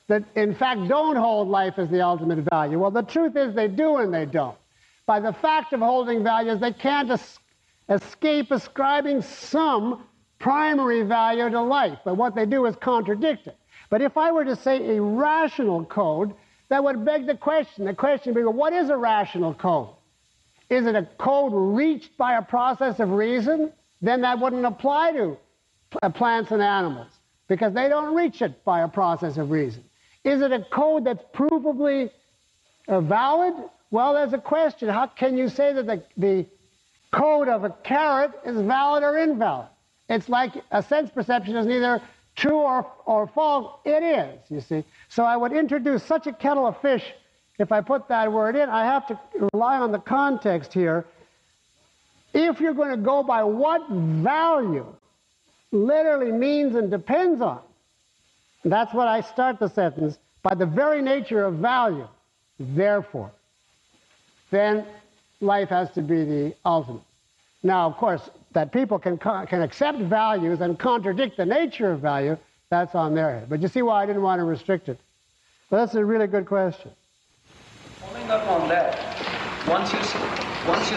that in fact don't hold life as the ultimate value. Well, the truth is they do and they don't. By the fact of holding values, they can't escape ascribing some primary value to life, but what they do is contradict it. But if I were to say a rational code, that would beg the question. The question would be, well, what is a rational code? Is it a code reached by a process of reason? Then that wouldn't apply to plants and animals, because they don't reach it by a process of reason. Is it a code that's provably valid? Well, there's a question. How can you say that the code of a carrot is valid or invalid? It's like a sense perception is neither true or false. It is, you see. So I would introduce such a kettle of fish. If I put that word in, I have to rely on the context here. If you're going to go by what value literally means and depends on, that's what I start the sentence, by the very nature of value, therefore, then life has to be the ultimate. Now, of course, that people can accept values and contradict the nature of value, that's on their head. But you see why I didn't want to restrict it. But that's a really good question. Following up on that, once you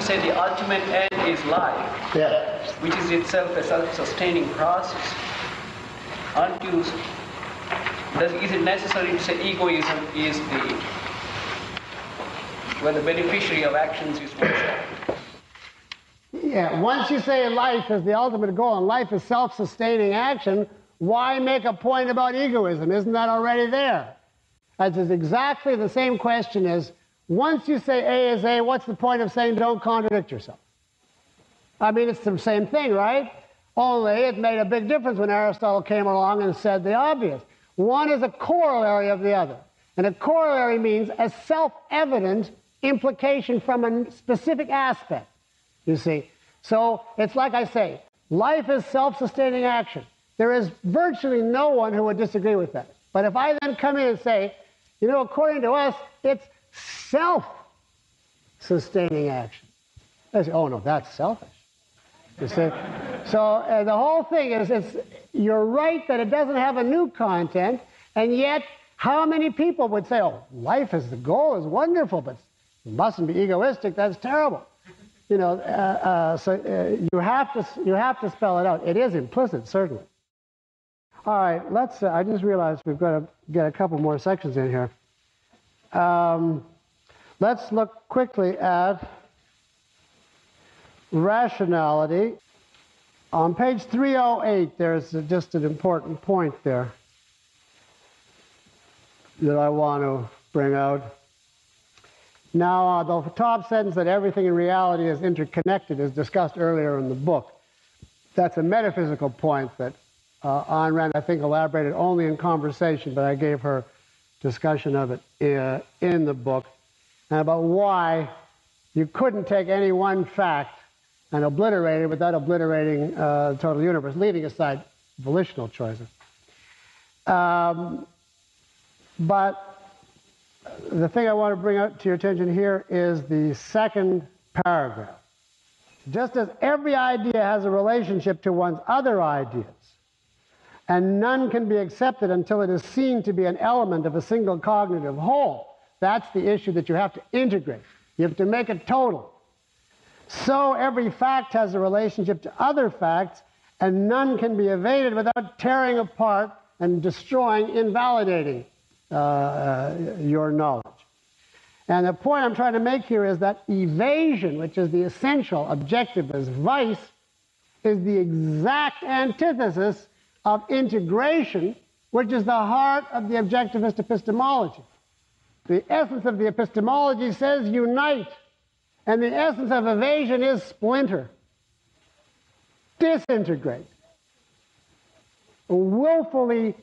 say the ultimate end is life, Yeah. which is itself a self-sustaining process, is it necessary to say egoism is where the beneficiary of actions is oneself? Yeah, once you say life is the ultimate goal and life is self-sustaining action, why make a point about egoism? Isn't that already there? That is exactly the same question as, once you say A is A, what's the point of saying don't contradict yourself? I mean, it's the same thing, right? Only it made a big difference when Aristotle came along and said the obvious. One is a corollary of the other. And a corollary means a self-evident implication from a specific aspect, you see. So it's like I say, life is self-sustaining action. There is virtually no one who would disagree with that. But if I then come in and say, according to us, it's self-sustaining action. I say, oh no, that's selfish. You see? So the whole thing is, you're right that it doesn't have a new content, and yet how many people would say, oh, life is the goal, is wonderful, but it mustn't be egoistic, that's terrible. So you have to spell it out. It is implicit, certainly. All right, I just realized we've got to get a couple more sections in here. Let's look quickly at rationality. On page 308, there's just an important point there that I want to bring out. Now, the top sentence that everything in reality is interconnected is discussed earlier in the book. That's a metaphysical point that Ayn Rand, I think, elaborated only in conversation, but I gave her discussion of it in the book, and about why you couldn't take any one fact and obliterate it without obliterating the total universe, leaving aside volitional choices. But the thing I want to bring out to your attention here is the second paragraph. Just as every idea has a relationship to one's other ideas, and none can be accepted until it is seen to be an element of a single cognitive whole. That's the issue that you have to integrate. You have to make it total. So every fact has a relationship to other facts, and none can be evaded without tearing apart and destroying, invalidating your knowledge. And the point I'm trying to make here is that evasion, which is the essential objectivist vice, is the exact antithesis of integration, which is the heart of the objectivist epistemology. The essence of the epistemology says unite, and the essence of evasion is splinter, disintegrate, willfully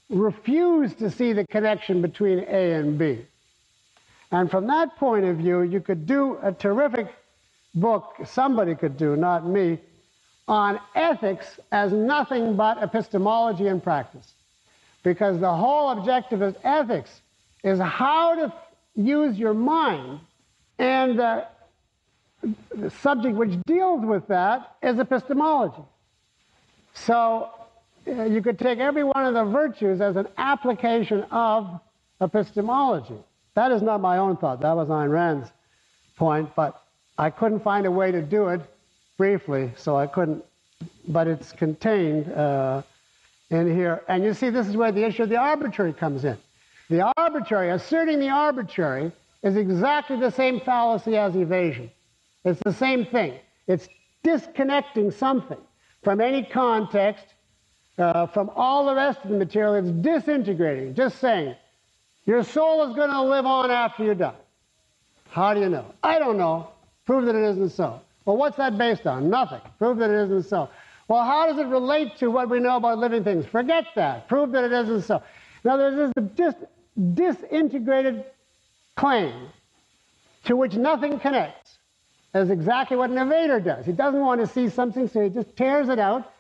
refuse to see the connection between A and B. And from that point of view, you could do a terrific book, somebody could do, not me, on ethics as nothing but epistemology and practice. Because the whole objectivist ethics is how to use your mind, and the subject which deals with that is epistemology. So you could take every one of the virtues as an application of epistemology. That is not my own thought. That was Ayn Rand's point, but I couldn't find a way to do it briefly, so I couldn't, but it's contained in here. And you see, this is where the issue of the arbitrary comes in. The arbitrary, asserting the arbitrary, is exactly the same fallacy as evasion. It's the same thing. It's disconnecting something from any context, from all the rest of the material. It's disintegrating, just saying, your soul is going to live on after you die. How do you know? I don't know. Prove that it isn't so. Well, what's that based on? Nothing. Prove that it isn't so. Well, how does it relate to what we know about living things? Forget that. Prove that it isn't so. Now, there's this disintegrated claim to which nothing connects. That's exactly what an evader does. He doesn't want to see something, so he just tears it out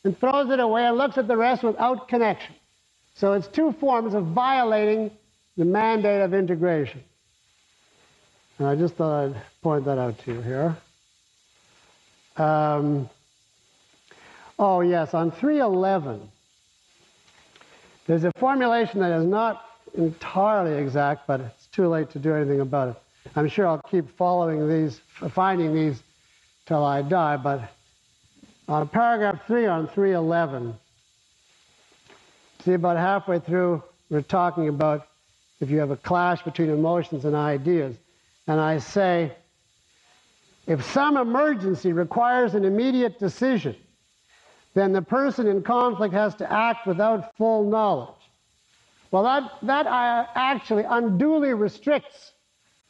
and throws it away and looks at the rest without connection. So it's two forms of violating the mandate of integration. And I just thought I'd point that out to you here. Oh, yes, on 311, there's a formulation that is not entirely exact, but it's too late to do anything about it. I'm sure I'll keep following these, finding these till I die, but on paragraph 3 on 311, see, about halfway through, we're talking about if you have a clash between emotions and ideas. And I say, if some emergency requires an immediate decision, then the person in conflict has to act without full knowledge. Well, that actually unduly restricts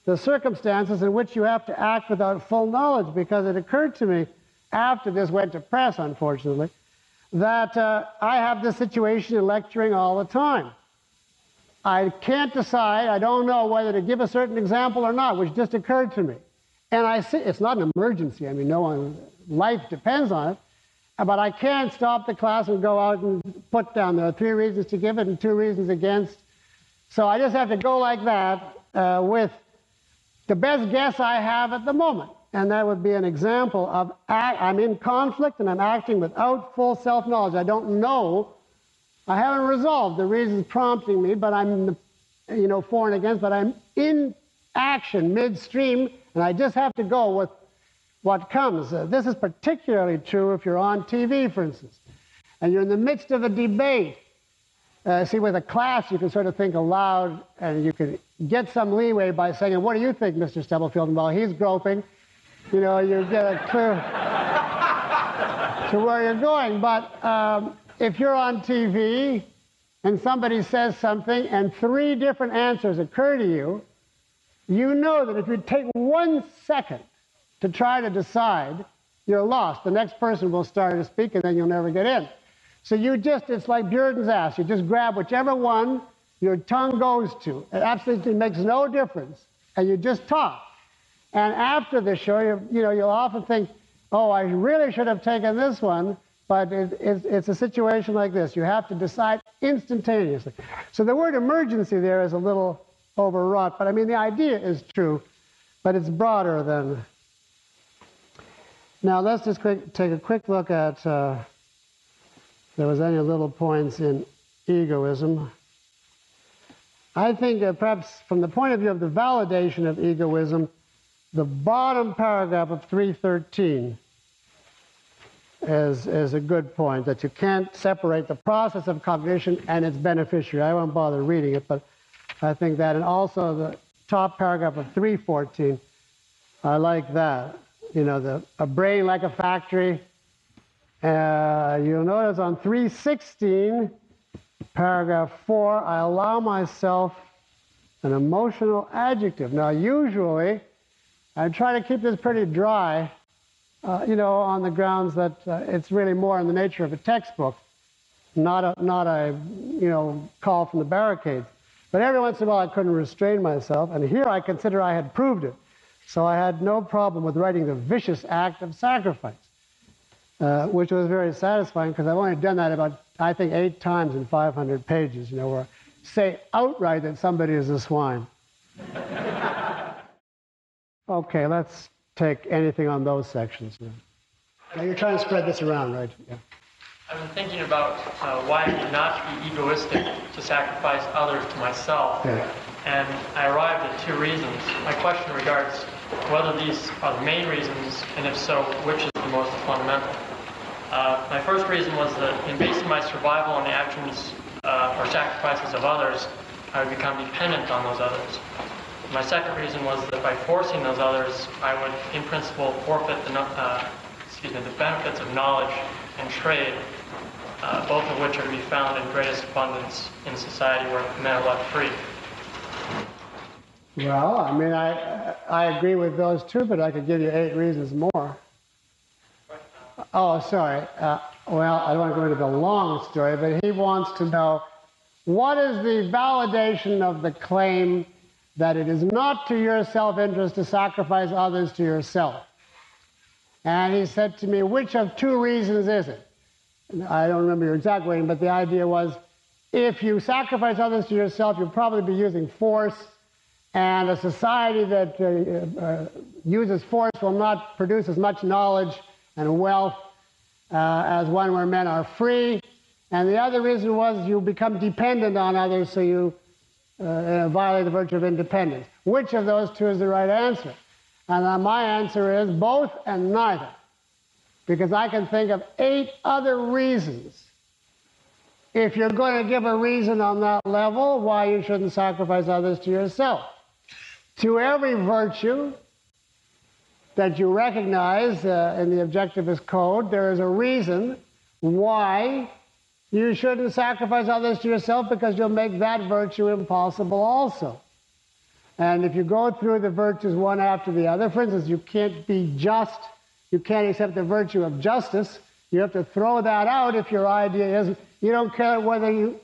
the circumstances in which you have to act without full knowledge, because it occurred to me after this went to press, unfortunately, that I have this situation in lecturing all the time. I can't decide, I don't know whether to give a certain example or not, which just occurred to me. And I see, it's not an emergency, I mean, no one's life depends on it, but I can't stop the class and go out and put down, there are 3 reasons to give it and 2 reasons against. So I just have to go like that with the best guess I have at the moment. And that would be an example of, I'm in conflict and I'm acting without full self-knowledge. I don't know, I haven't resolved the reasons prompting me, but I'm, for and against, but I'm in action midstream, and I just have to go with what comes. This is particularly true if you're on TV, for instance, and you're in the midst of a debate. See, with a class, you can sort of think aloud, and you can get some leeway by saying, what do you think, Mr. Stubblefield? And while he's groping, you get a clear... to where you're going. But if you're on TV and somebody says something and 3 different answers occur to you, you know that if you take 1 second to try to decide, you're lost. The next person will start to speak and then you'll never get in. So it's like Buridan's ass. You just grab whichever one your tongue goes to. It absolutely makes no difference. And you just talk. And after the show, you'll often think, oh, I really should have taken this one, but it's a situation like this. You have to decide instantaneously. So the word emergency there is a little overwrought, but I mean, the idea is true, but it's broader than... Now, let's just take a quick look at there was any little points in egoism. I think perhaps from the point of view of the validation of egoism, the bottom paragraph of 313 is a good point, that you can't separate the process of cognition and its beneficiary. I won't bother reading it, but I think that, and also the top paragraph of 314, I like that. A brain like a factory. You'll notice on 316, paragraph 4, I allow myself an emotional adjective. Now, usually, I try to keep this pretty dry, on the grounds that it's really more in the nature of a textbook, not a call from the barricades. But every once in a while, I couldn't restrain myself, and here I consider I had proved it. So I had no problem with writing the vicious act of sacrifice, which was very satisfying because I've only done that about, I think, 8 times in 500 pages, where I say outright that somebody is a swine. Okay, let's take anything on those sections. Now you're trying to spread this around, right? Yeah. I've been thinking about why it would not be egoistic to sacrifice others to myself. Yeah. And I arrived at 2 reasons. My question regards whether these are the main reasons, and if so, which is the most fundamental. My first reason was that in basing my survival on the actions or sacrifices of others, I would become dependent on those others. My second reason was that by forcing those others, I would, in principle, forfeit the benefits of knowledge and trade, both of which are to be found in greatest abundance in a society where men are left free. Well, I mean, I agree with those 2, but I could give you 8 reasons more. Oh, sorry. Well, I don't want to go into the long story, but he wants to know, what is the validation of the claim that it is not to your self-interest to sacrifice others to yourself? And he said to me, which of 2 reasons is it? I don't remember your exact wording, but the idea was, if you sacrifice others to yourself, you'll probably be using force, and a society that uses force will not produce as much knowledge and wealth as one where men are free. And the other reason was you become dependent on others, so you violate the virtue of independence. Which of those 2 is the right answer? And my answer is both and neither, because I can think of 8 other reasons. If you're going to give a reason on that level why you shouldn't sacrifice others to yourself. To every virtue that you recognize in the Objectivist Code, there is a reason why you shouldn't sacrifice others to yourself, because you'll make that virtue impossible also. And if you go through the virtues one after the other, for instance, you can't be just, you can't accept the virtue of justice. You have to throw that out if your idea is you don't care whether you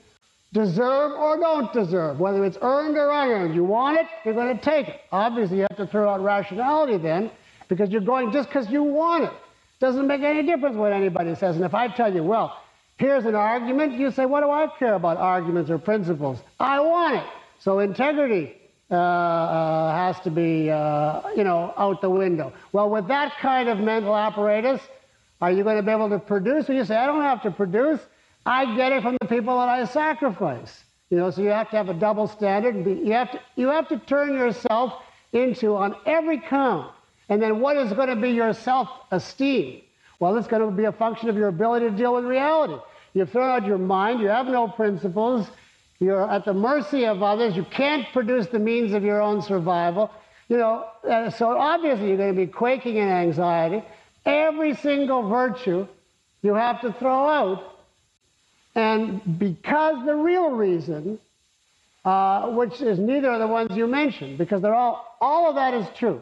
deserve or don't deserve, whether it's earned or unearned. You want it, you're going to take it. Obviously, you have to throw out rationality then, because you're going just because you want it. Doesn't make any difference what anybody says. And if I tell you, well, here's an argument, you say, what do I care about arguments or principles? I want it. So integrity has to be, out the window. Well, with that kind of mental apparatus, are you going to be able to produce? Well, you say, I don't have to produce. I get it from the people that I sacrifice. So you have to have a double standard. You have to turn yourself into, on every count. And then what is going to be your self-esteem? Well, it's going to be a function of your ability to deal with reality. You've thrown out your mind. You have no principles. You're at the mercy of others. You can't produce the means of your own survival. So obviously you're going to be quaking in anxiety. Every single virtue you have to throw out, and because the real reason, which is neither of the ones you mentioned, because they're all of that is true.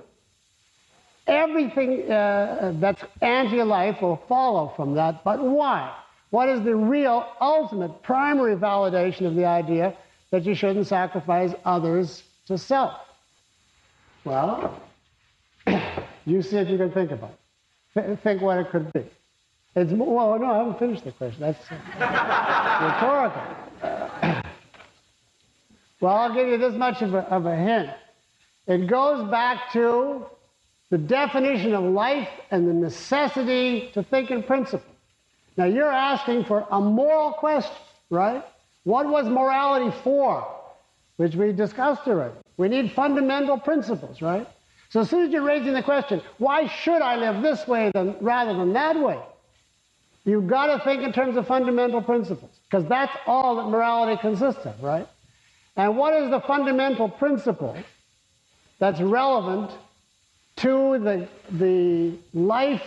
Everything that's anti-life will follow from that, but why? What is the real, ultimate, primary validation of the idea that you shouldn't sacrifice others to self? Well, you see if you can think about it. Think what it could be. Well, no, I haven't finished the question. That's rhetorical. Well, I'll give you this much of a hint. It goes back to the definition of life and the necessity to think in principle. Now, you're asking for a moral question, right? What was morality for? Which we discussed already. We need fundamental principles, right? So as soon as you're raising the question, why should I live this way rather than that way? You've got to think in terms of fundamental principles, because that's all that morality consists of, right? And what is the fundamental principle that's relevant to the life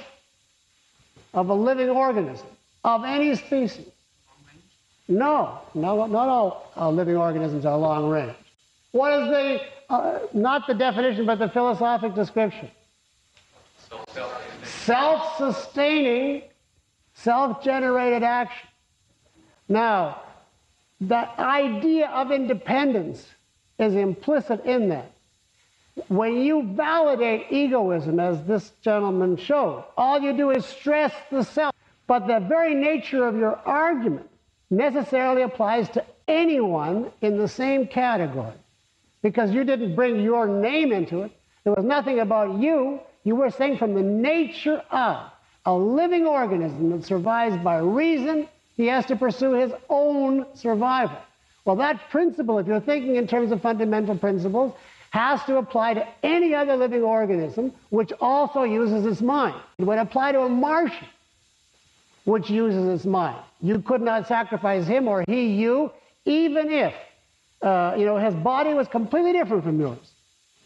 of a living organism, of any species? No, not all living organisms are long range. What is the, not the definition, but the philosophic description? Self-sustaining, self-generated action. Now, the idea of independence is implicit in that. When you validate egoism, as this gentleman showed, all you do is stress the self. But the very nature of your argument necessarily applies to anyone in the same category, because you didn't bring your name into it. There was nothing about you. You were saying from the nature of a living organism that survives by reason, he has to pursue his own survival. Well, that principle, if you're thinking in terms of fundamental principles, has to apply to any other living organism which also uses its mind. It would apply to a Martian which uses its mind. You could not sacrifice him or he you, even if his body was completely different from yours.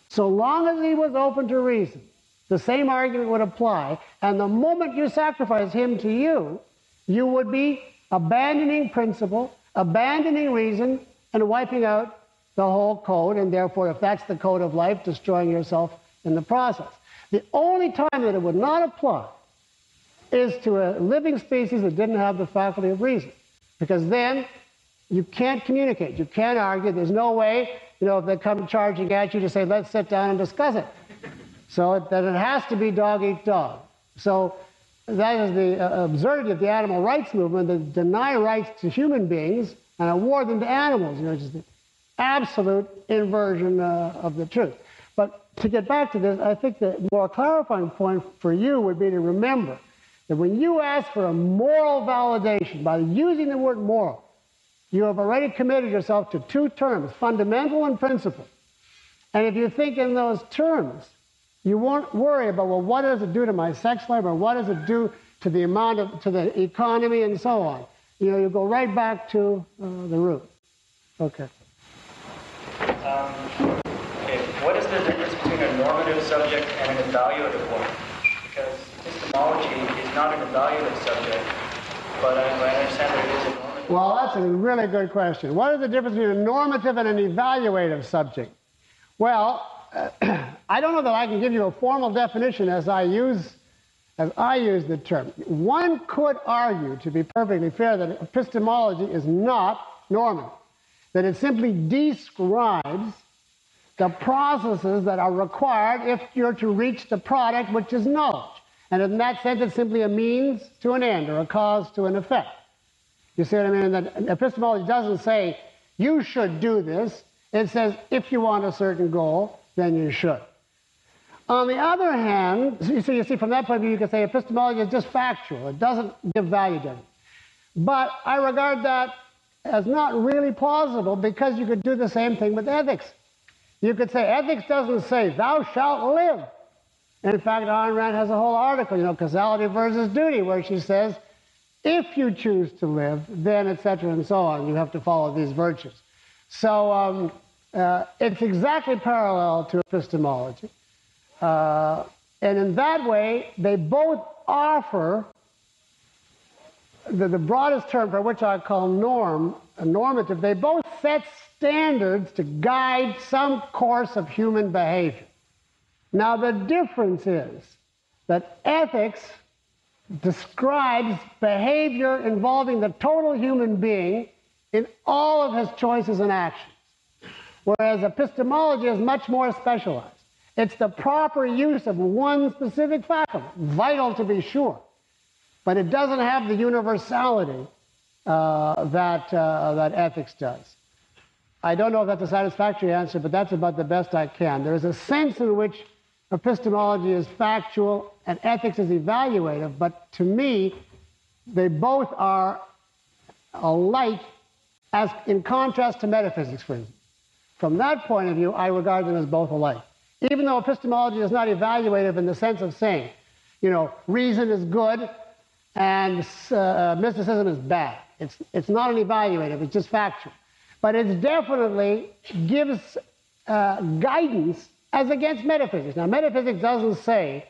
So long as he was open to reason, the same argument would apply, and the moment you sacrifice him to you, you would be abandoning principle, abandoning reason, and wiping out the whole code, and therefore, if that's the code of life, destroying yourself in the process. The only time that it would not apply is to a living species that didn't have the faculty of reason, because then you can't communicate, you can't argue, there's no way, if they come charging at you to say, let's sit down and discuss it. So that it has to be dog eat dog. So that is the absurdity of the animal rights movement, that deny rights to human beings and award them to animals, which is the absolute inversion of the truth. But to get back to this, I think the more clarifying point for you would be to remember that when you ask for a moral validation, by using the word moral, you have already committed yourself to two terms, fundamental and principle. And if you think in those terms, you won't worry about, well, what does it do to my sex life, or what does it do to the to the economy, and so on. You go right back to the root. Okay. What is the difference between a normative subject and an evaluative one? Because epistemology is not an evaluative subject, but I understand that it is a normative. Well, that's a really good question. What is the difference between a normative and an evaluative subject? Well, I don't know that I can give you a formal definition as I use the term. One could argue, to be perfectly fair, that epistemology is not normative, that it simply describes the processes that are required if you're to reach the product, which is knowledge. And in that sense, it's simply a means to an end, or a cause to an effect. You see what I mean? That epistemology doesn't say, you should do this. It says, if you want a certain goal, then you should. On the other hand, so you see, from that point of view, you can say epistemology is just factual. It doesn't give value to it. But I regard that as not really plausible, because you could do the same thing with ethics. You could say ethics doesn't say, thou shalt live. In fact, Ayn Rand has a whole article, causality versus duty, where she says, if you choose to live, then etc. and so on, you have to follow these virtues. So it's exactly parallel to epistemology. And in that way, they both offer the broadest term for which I call normative, they both set standards to guide some course of human behavior. Now, the difference is that ethics describes behavior involving the total human being in all of his choices and actions, whereas epistemology is much more specialized. It's the proper use of one specific faculty, vital to be sure, but it doesn't have the universality that ethics does. I don't know if that's a satisfactory answer, but that's about the best I can. There is a sense in which epistemology is factual and ethics is evaluative, but to me, they both are alike as in contrast to metaphysics, for instance. From that point of view, I regard them as both alike. Even though epistemology is not evaluative in the sense of saying, you know, reason is good and mysticism is bad. It's not an evaluative, it's just factual. But it definitely gives guidance as against metaphysics. Now, metaphysics doesn't say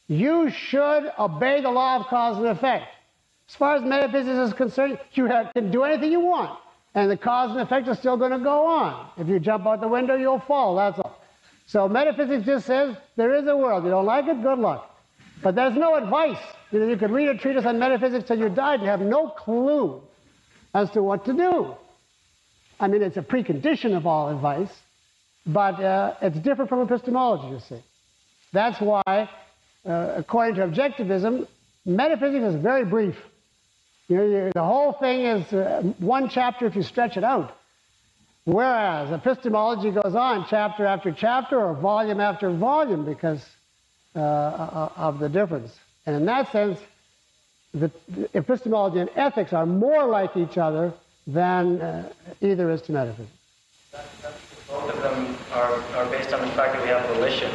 you should obey the law of cause and effect. As far as metaphysics is concerned, you can do anything you want, and the cause and effect are still going to go on. If you jump out the window, you'll fall, that's all. So metaphysics just says there is a world. You don't like it, good luck. But there's no advice. You know, you could read a treatise on metaphysics till you died and have no clue as to what to do. I mean, it's a precondition of all advice, but it's different from epistemology, you see. That's why, according to objectivism, metaphysics is very brief. You know, the whole thing is one chapter if you stretch it out. Whereas epistemology goes on chapter after chapter or volume after volume because of the difference. And in that sense, the epistemology and ethics are more like each other than either is to metaphysics. Both of them are based on the fact that we have volition.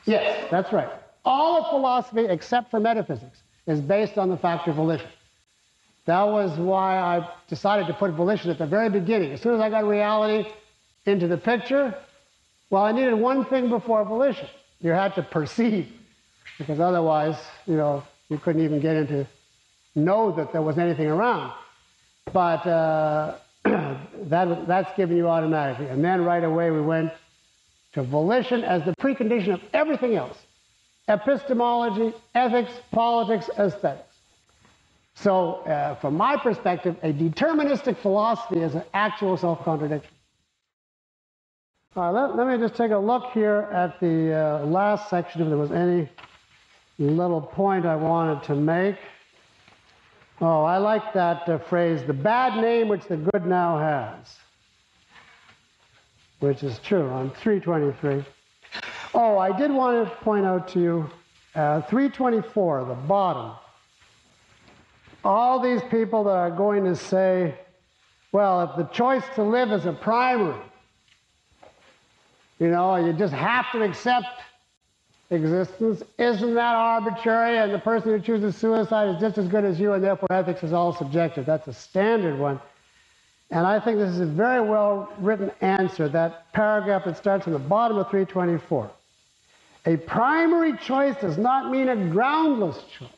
Yes, that's right. All of philosophy, except for metaphysics, is based on the fact of volition. That was why I decided to put volition at the very beginning. As soon as I got reality into the picture, well, I needed one thing before volition. You had to perceive, because otherwise, you know, you couldn't even get into know that there was anything around. But that's given you automatically. And then right away we went to volition as the precondition of everything else. Epistemology, ethics, politics, aesthetics. So from my perspective, a deterministic philosophy is an actual self-contradiction. All right, let me just take a look here at the last section if there was any little point I wanted to make. Oh, I like that phrase, the bad name which the good now has, which is true on 323. Oh, I did want to point out to you 324, the bottom. All these people that are going to say, well, if the choice to live is a primary, you know, you just have to accept existence, isn't that arbitrary? And the person who chooses suicide is just as good as you, and therefore ethics is all subjective. That's a standard one. And I think this is a very well written answer, that paragraph that starts on the bottom of 324. A primary choice does not mean a groundless choice.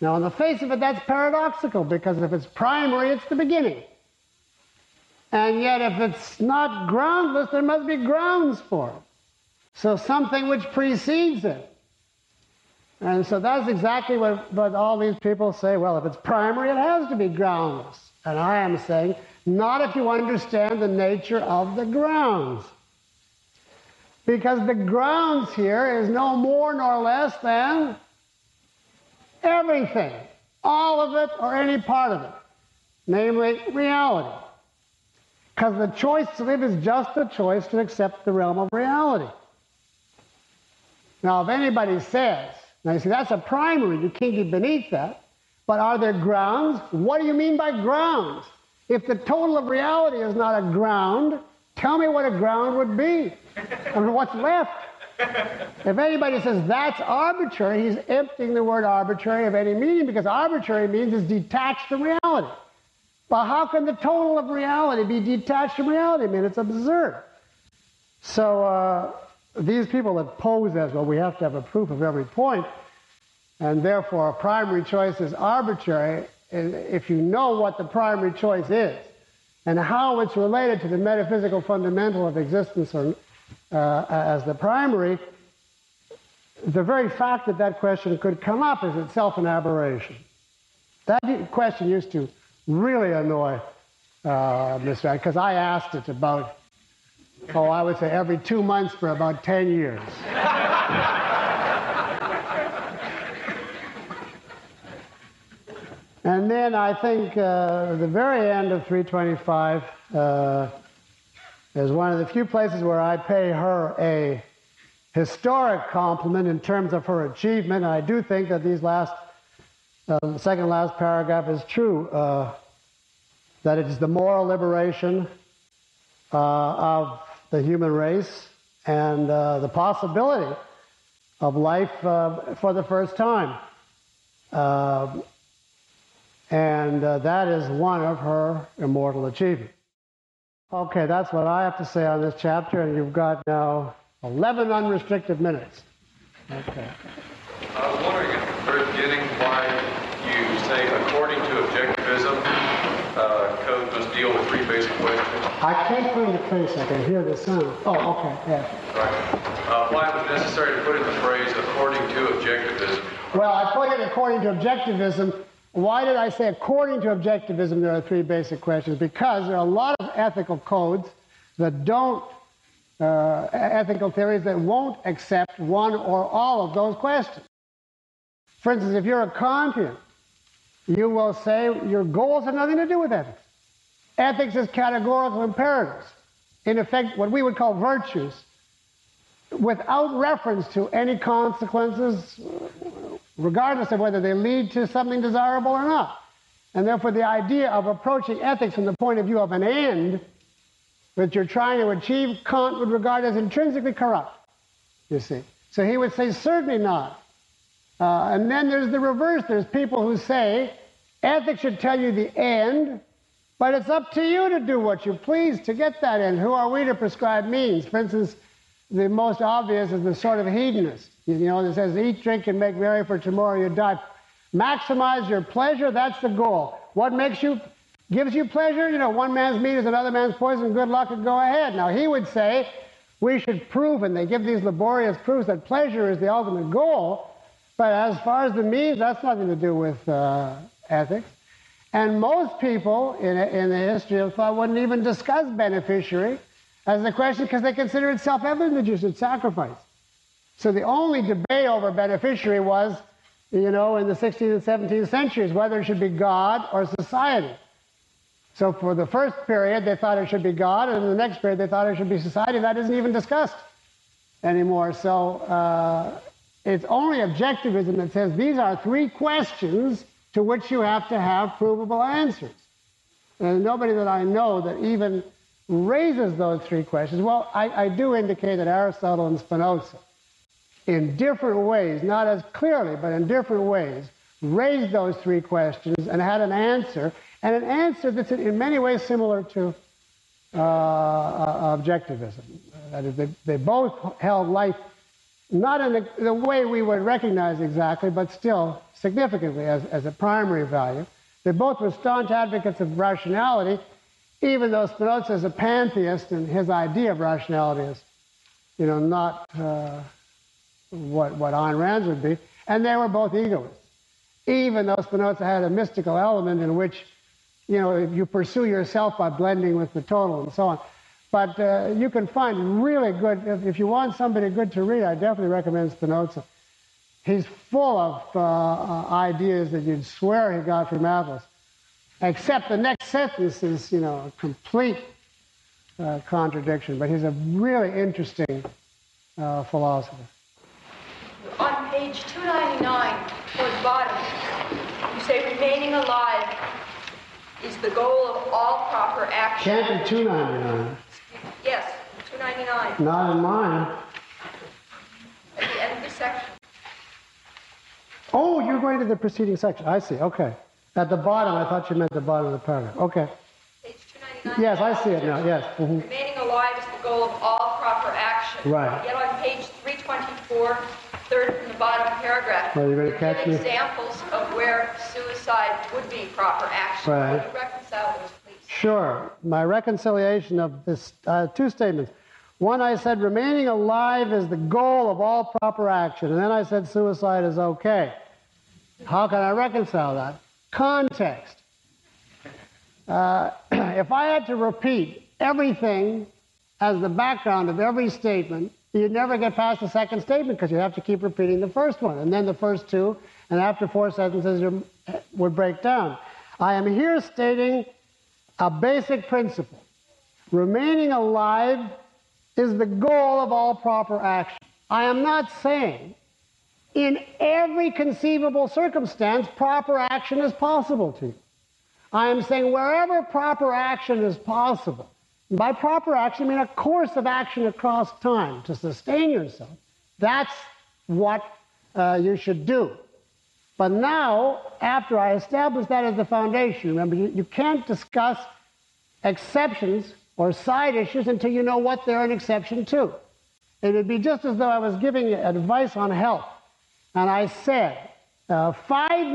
Now, on the face of it, that's paradoxical, because if it's primary, it's the beginning. And yet, if it's not groundless, there must be grounds for it. So something which precedes it. And so that's exactly what all these people say. Well, if it's primary, it has to be groundless. And I am saying, not if you understand the nature of the grounds. Because the grounds here is no more nor less than everything. All of it or any part of it. Namely, reality. Because the choice to live is just a choice to accept the realm of reality. Now, if anybody says, now you see, that's a primary, you can't get beneath that, but are there grounds? What do you mean by grounds? If the total of reality is not a ground, tell me what a ground would be. I mean, what's left? If anybody says that's arbitrary, he's emptying the word arbitrary of any meaning, because arbitrary means it's detached from reality. Well, how can the total of reality be detached from reality? I mean, it's absurd. So these people that pose as, well, we have to have a proof of every point, and therefore a primary choice is arbitrary, if you know what the primary choice is and how it's related to the metaphysical fundamental of existence as the primary, the very fact that that question could come up is itself an aberration. That question used to really annoy Mr. because I asked it about, I would say every 2 months for about 10 years. And then I think the very end of 325 is one of the few places where I pay her a historic compliment in terms of her achievement. I do think that these second last paragraph is true, that it is the moral liberation of the human race and the possibility of life for the first time. And that is one of her immortal achievements. Okay, that's what I have to say on this chapter, and you've got now 11 unrestricted minutes. Okay. I was wondering at the very beginning why you say, according to Objectivism, code must deal with 3 basic questions. I can't put in the face, I can hear the sound. Oh, okay, yeah. Right. Why it was necessary to put in the phrase, according to Objectivism? Well, I put it according to Objectivism. Why did I say according to Objectivism there are 3 basic questions? Because there are a lot of ethical codes that don't, ethical theories that won't accept one or all of those questions. For instance, if you're a Kantian, you will say your goals have nothing to do with ethics. Ethics is categorical imperatives. In effect, what we would call virtues, without reference to any consequences, regardless of whether they lead to something desirable or not. And therefore, the idea of approaching ethics from the point of view of an end that you're trying to achieve, Kant would regard as intrinsically corrupt, you see. So he would say, certainly not. And then there's the reverse. There's people who say, ethics should tell you the end, but it's up to you to do what you please to get that end. Who are we to prescribe means? For instance, the most obvious is the sort of hedonist. You know, that says, eat, drink, and make merry, for tomorrow you die. Maximize your pleasure, that's the goal. What gives you pleasure? You know, one man's meat is another man's poison, good luck and go ahead. Now, he would say, we should prove, and they give these laborious proofs, that pleasure is the ultimate goal, but as far as the means, that's nothing to do with ethics. And most people in the history of thought wouldn't even discuss beneficiary as the question because they consider it self-evident that you should sacrifice. So the only debate over beneficiary was, you know, in the 16th and 17th centuries, whether it should be God or society. So for the first period, they thought it should be God, and in the next period, they thought it should be society. That isn't even discussed anymore. So it's only Objectivism that says these are 3 questions to which you have to have provable answers. And nobody that I know that even raises those 3 questions. Well, I do indicate that Aristotle and Spinoza, in different ways, not as clearly, but in different ways, raised those 3 questions and had an answer, and an answer that's in many ways similar to Objectivism. That is, they both held life not in the way we would recognize exactly, but still significantly as a primary value. They both were staunch advocates of rationality, even though Spinoza is a pantheist and his idea of rationality is, you know, not what Ayn Rand's would be. And they were both egoists, even though Spinoza had a mystical element in which, you know, you pursue yourself by blending with the total and so on. But you can find really good, if you want somebody good to read, I definitely recommend Spinoza. He's full of ideas that you'd swear he got from Atlas, except the next sentence is, you know, a complete contradiction. But he's a really interesting philosopher. On page 299, toward the bottom, you say remaining alive is the goal of all proper action. Can't be 299. Yes, 299. Not in mine. At the end of the section. Oh, you're going to the preceding section. I see. Okay. At the bottom, I thought you meant the bottom of the paragraph. Okay. Page 299. Yes, I see it now. Yes. Mm-hmm. Remaining alive is the goal of all proper action. Right. Yet on page 324, third from the the bottom paragraph. Well, you're going to catch give me? examples of where suicide would be proper action. Right. Can you reconcile those, please? Sure. My reconciliation of this, two statements. One, I said remaining alive is the goal of all proper action. And then I said suicide is okay. How can I reconcile that? Context. If I had to repeat everything as the background of every statement, you'd never get past the second statement because you have to keep repeating the first one, and then the first two, and after 4 sentences would break down. I am here stating a basic principle. Remaining alive is the goal of all proper action. I am not saying in every conceivable circumstance proper action is possible to you. I am saying wherever proper action is possible, and by proper action I mean a course of action across time to sustain yourself, that's what you should do. But now, after I establish that as the foundation, remember, you can't discuss exceptions or side issues until you know what they're an exception to. It would be just as though I was giving advice on health, and I said 5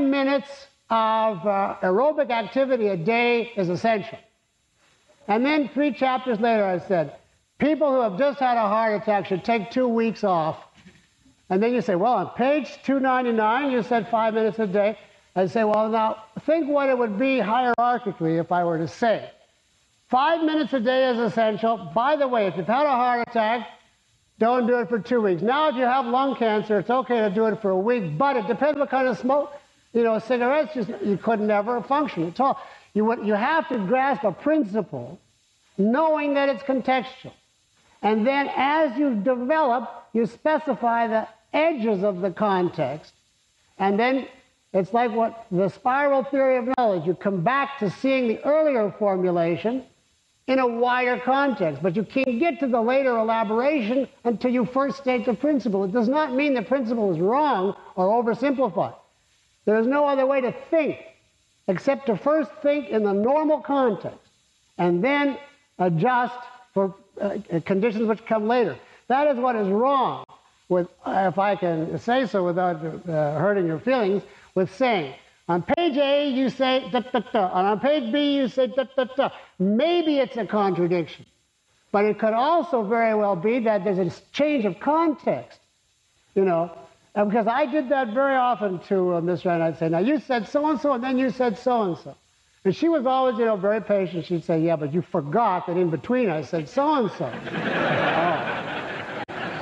minutes of aerobic activity a day is essential. And then 3 chapters later I said, people who have just had a heart attack should take 2 weeks off. And then you say, well, on page 299 you said 5 minutes a day. I'd say, well, now think what it would be hierarchically if I were to say 5 minutes a day is essential. By the way, if you've had a heart attack, don't do it for 2 weeks. Now, if you have lung cancer, it's okay to do it for a week, but it depends what kind of smoke. You know, cigarettes, you could never function at all. You have to grasp a principle, knowing that it's contextual. And then as you develop, you specify the edges of the context. And then it's like what the spiral theory of knowledge. You come back to seeing the earlier formulation in a wider context. But you can't get to the later elaboration until you first state the principle. It does not mean the principle is wrong or oversimplified. There is no other way to think except to first think in the normal context and then adjust for conditions which come later. That is what is wrong with, if I can say so without hurting your feelings, with saying, on page A you say da-da-da, and on page B you say da-da-da. Maybe it's a contradiction, but it could also very well be that there's a change of context, you know. And because I did that very often to Miss Rand, I'd say, now you said so-and-so, and then you said so-and-so. And she was always, you know, very patient. She'd say, yeah, but you forgot that in between I said so-and-so.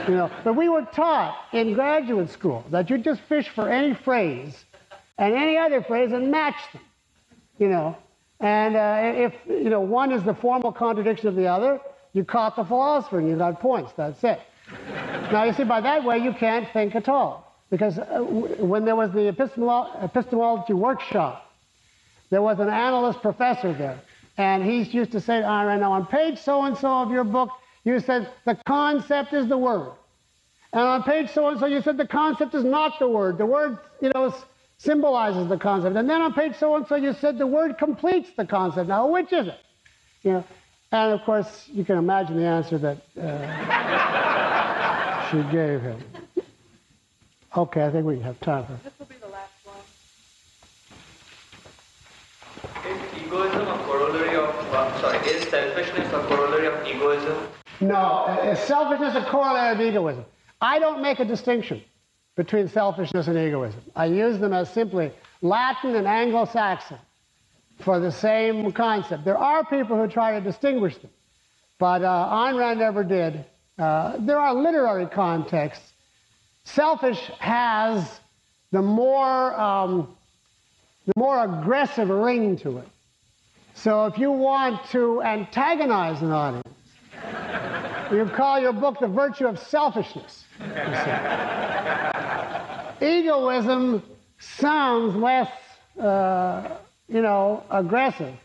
You know, but we were taught in graduate school that you just fish for any phrase and any other phrase and match them, you know. And if, you know, one is the formal contradiction of the other, you caught the philosopher and you got points. That's it. Now, you see, by that way, you can't think at all. Because when there was the epistemology workshop, there was an analyst professor there. And he used to say to Ayn, now on page so-and-so of your book, you said the concept is the word. And on page so-and-so, you said the concept is not the word. The word, you know, symbolizes the concept. And then on page so-and-so, you said the word completes the concept. Now, which is it? You know, and of course, you can imagine the answer that she gave him. Okay, I think we have time for. This will be the last one. Is egoism a corollary of, is selfishness a corollary of egoism? No, is selfishness a corollary of egoism? I don't make a distinction between selfishness and egoism. I use them as simply Latin and Anglo-Saxon for the same concept. There are people who try to distinguish them, but Ayn Rand never did. There are literary contexts. Selfish has the more aggressive ring to it. So if you want to antagonize an audience, you call your book The Virtue of Selfishness. Egoism sounds less, you know, aggressive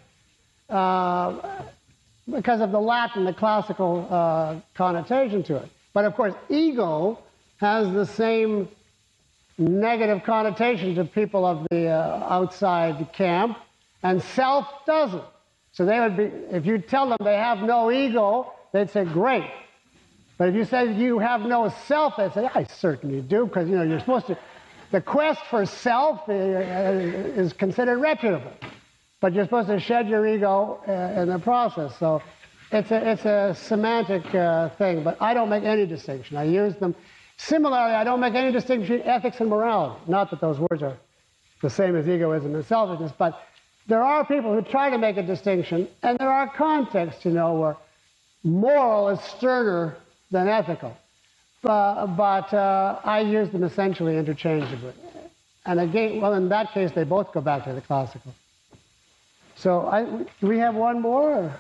because of the Latin, the classical connotation to it. But of course, ego has the same negative connotation to people of the outside camp, and self doesn't. So they would be, if you tell them they have no ego, they'd say, great. But if you say you have no self, they say, I certainly do, because you're supposed to. The quest for self is considered reputable, but you're supposed to shed your ego in the process. So it's a semantic thing, but I don't make any distinction. I use them. Similarly, I don't make any distinction between ethics and morality. Not that those words are the same as egoism and selfishness, but there are people who try to make a distinction, and there are contexts, where moral is sterner than ethical. But I use them essentially interchangeably. And again, well, in that case, they both go back to the classical. So do we have one more? Or?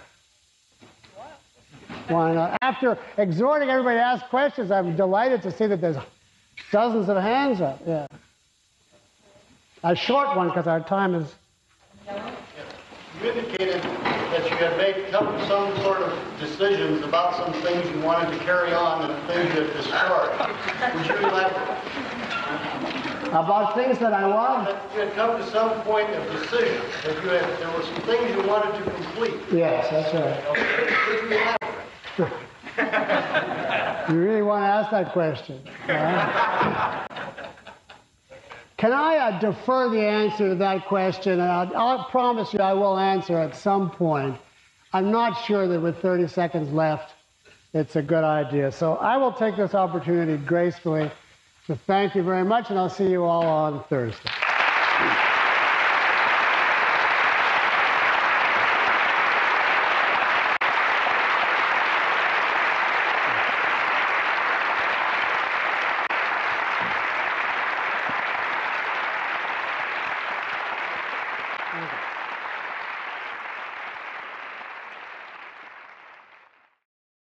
Why not? After exhorting everybody to ask questions, I'm delighted to see that there's dozens of hands up. Yeah. A short one, because our time is... You indicated that you had come to some sort of decisions about some things you wanted to carry on and things you had discharged. Would you elaborate? About things that I want? That you had come to some point of decision, that there were some things you wanted to complete. Yes, that's right. Would you elaborate? You really want to ask that question? Can I defer the answer to that question? And I'll promise you I will answer at some point. I'm not sure that with 30 seconds left, it's a good idea. So I will take this opportunity gracefully to thank you very much, and I'll see you all on Thursday.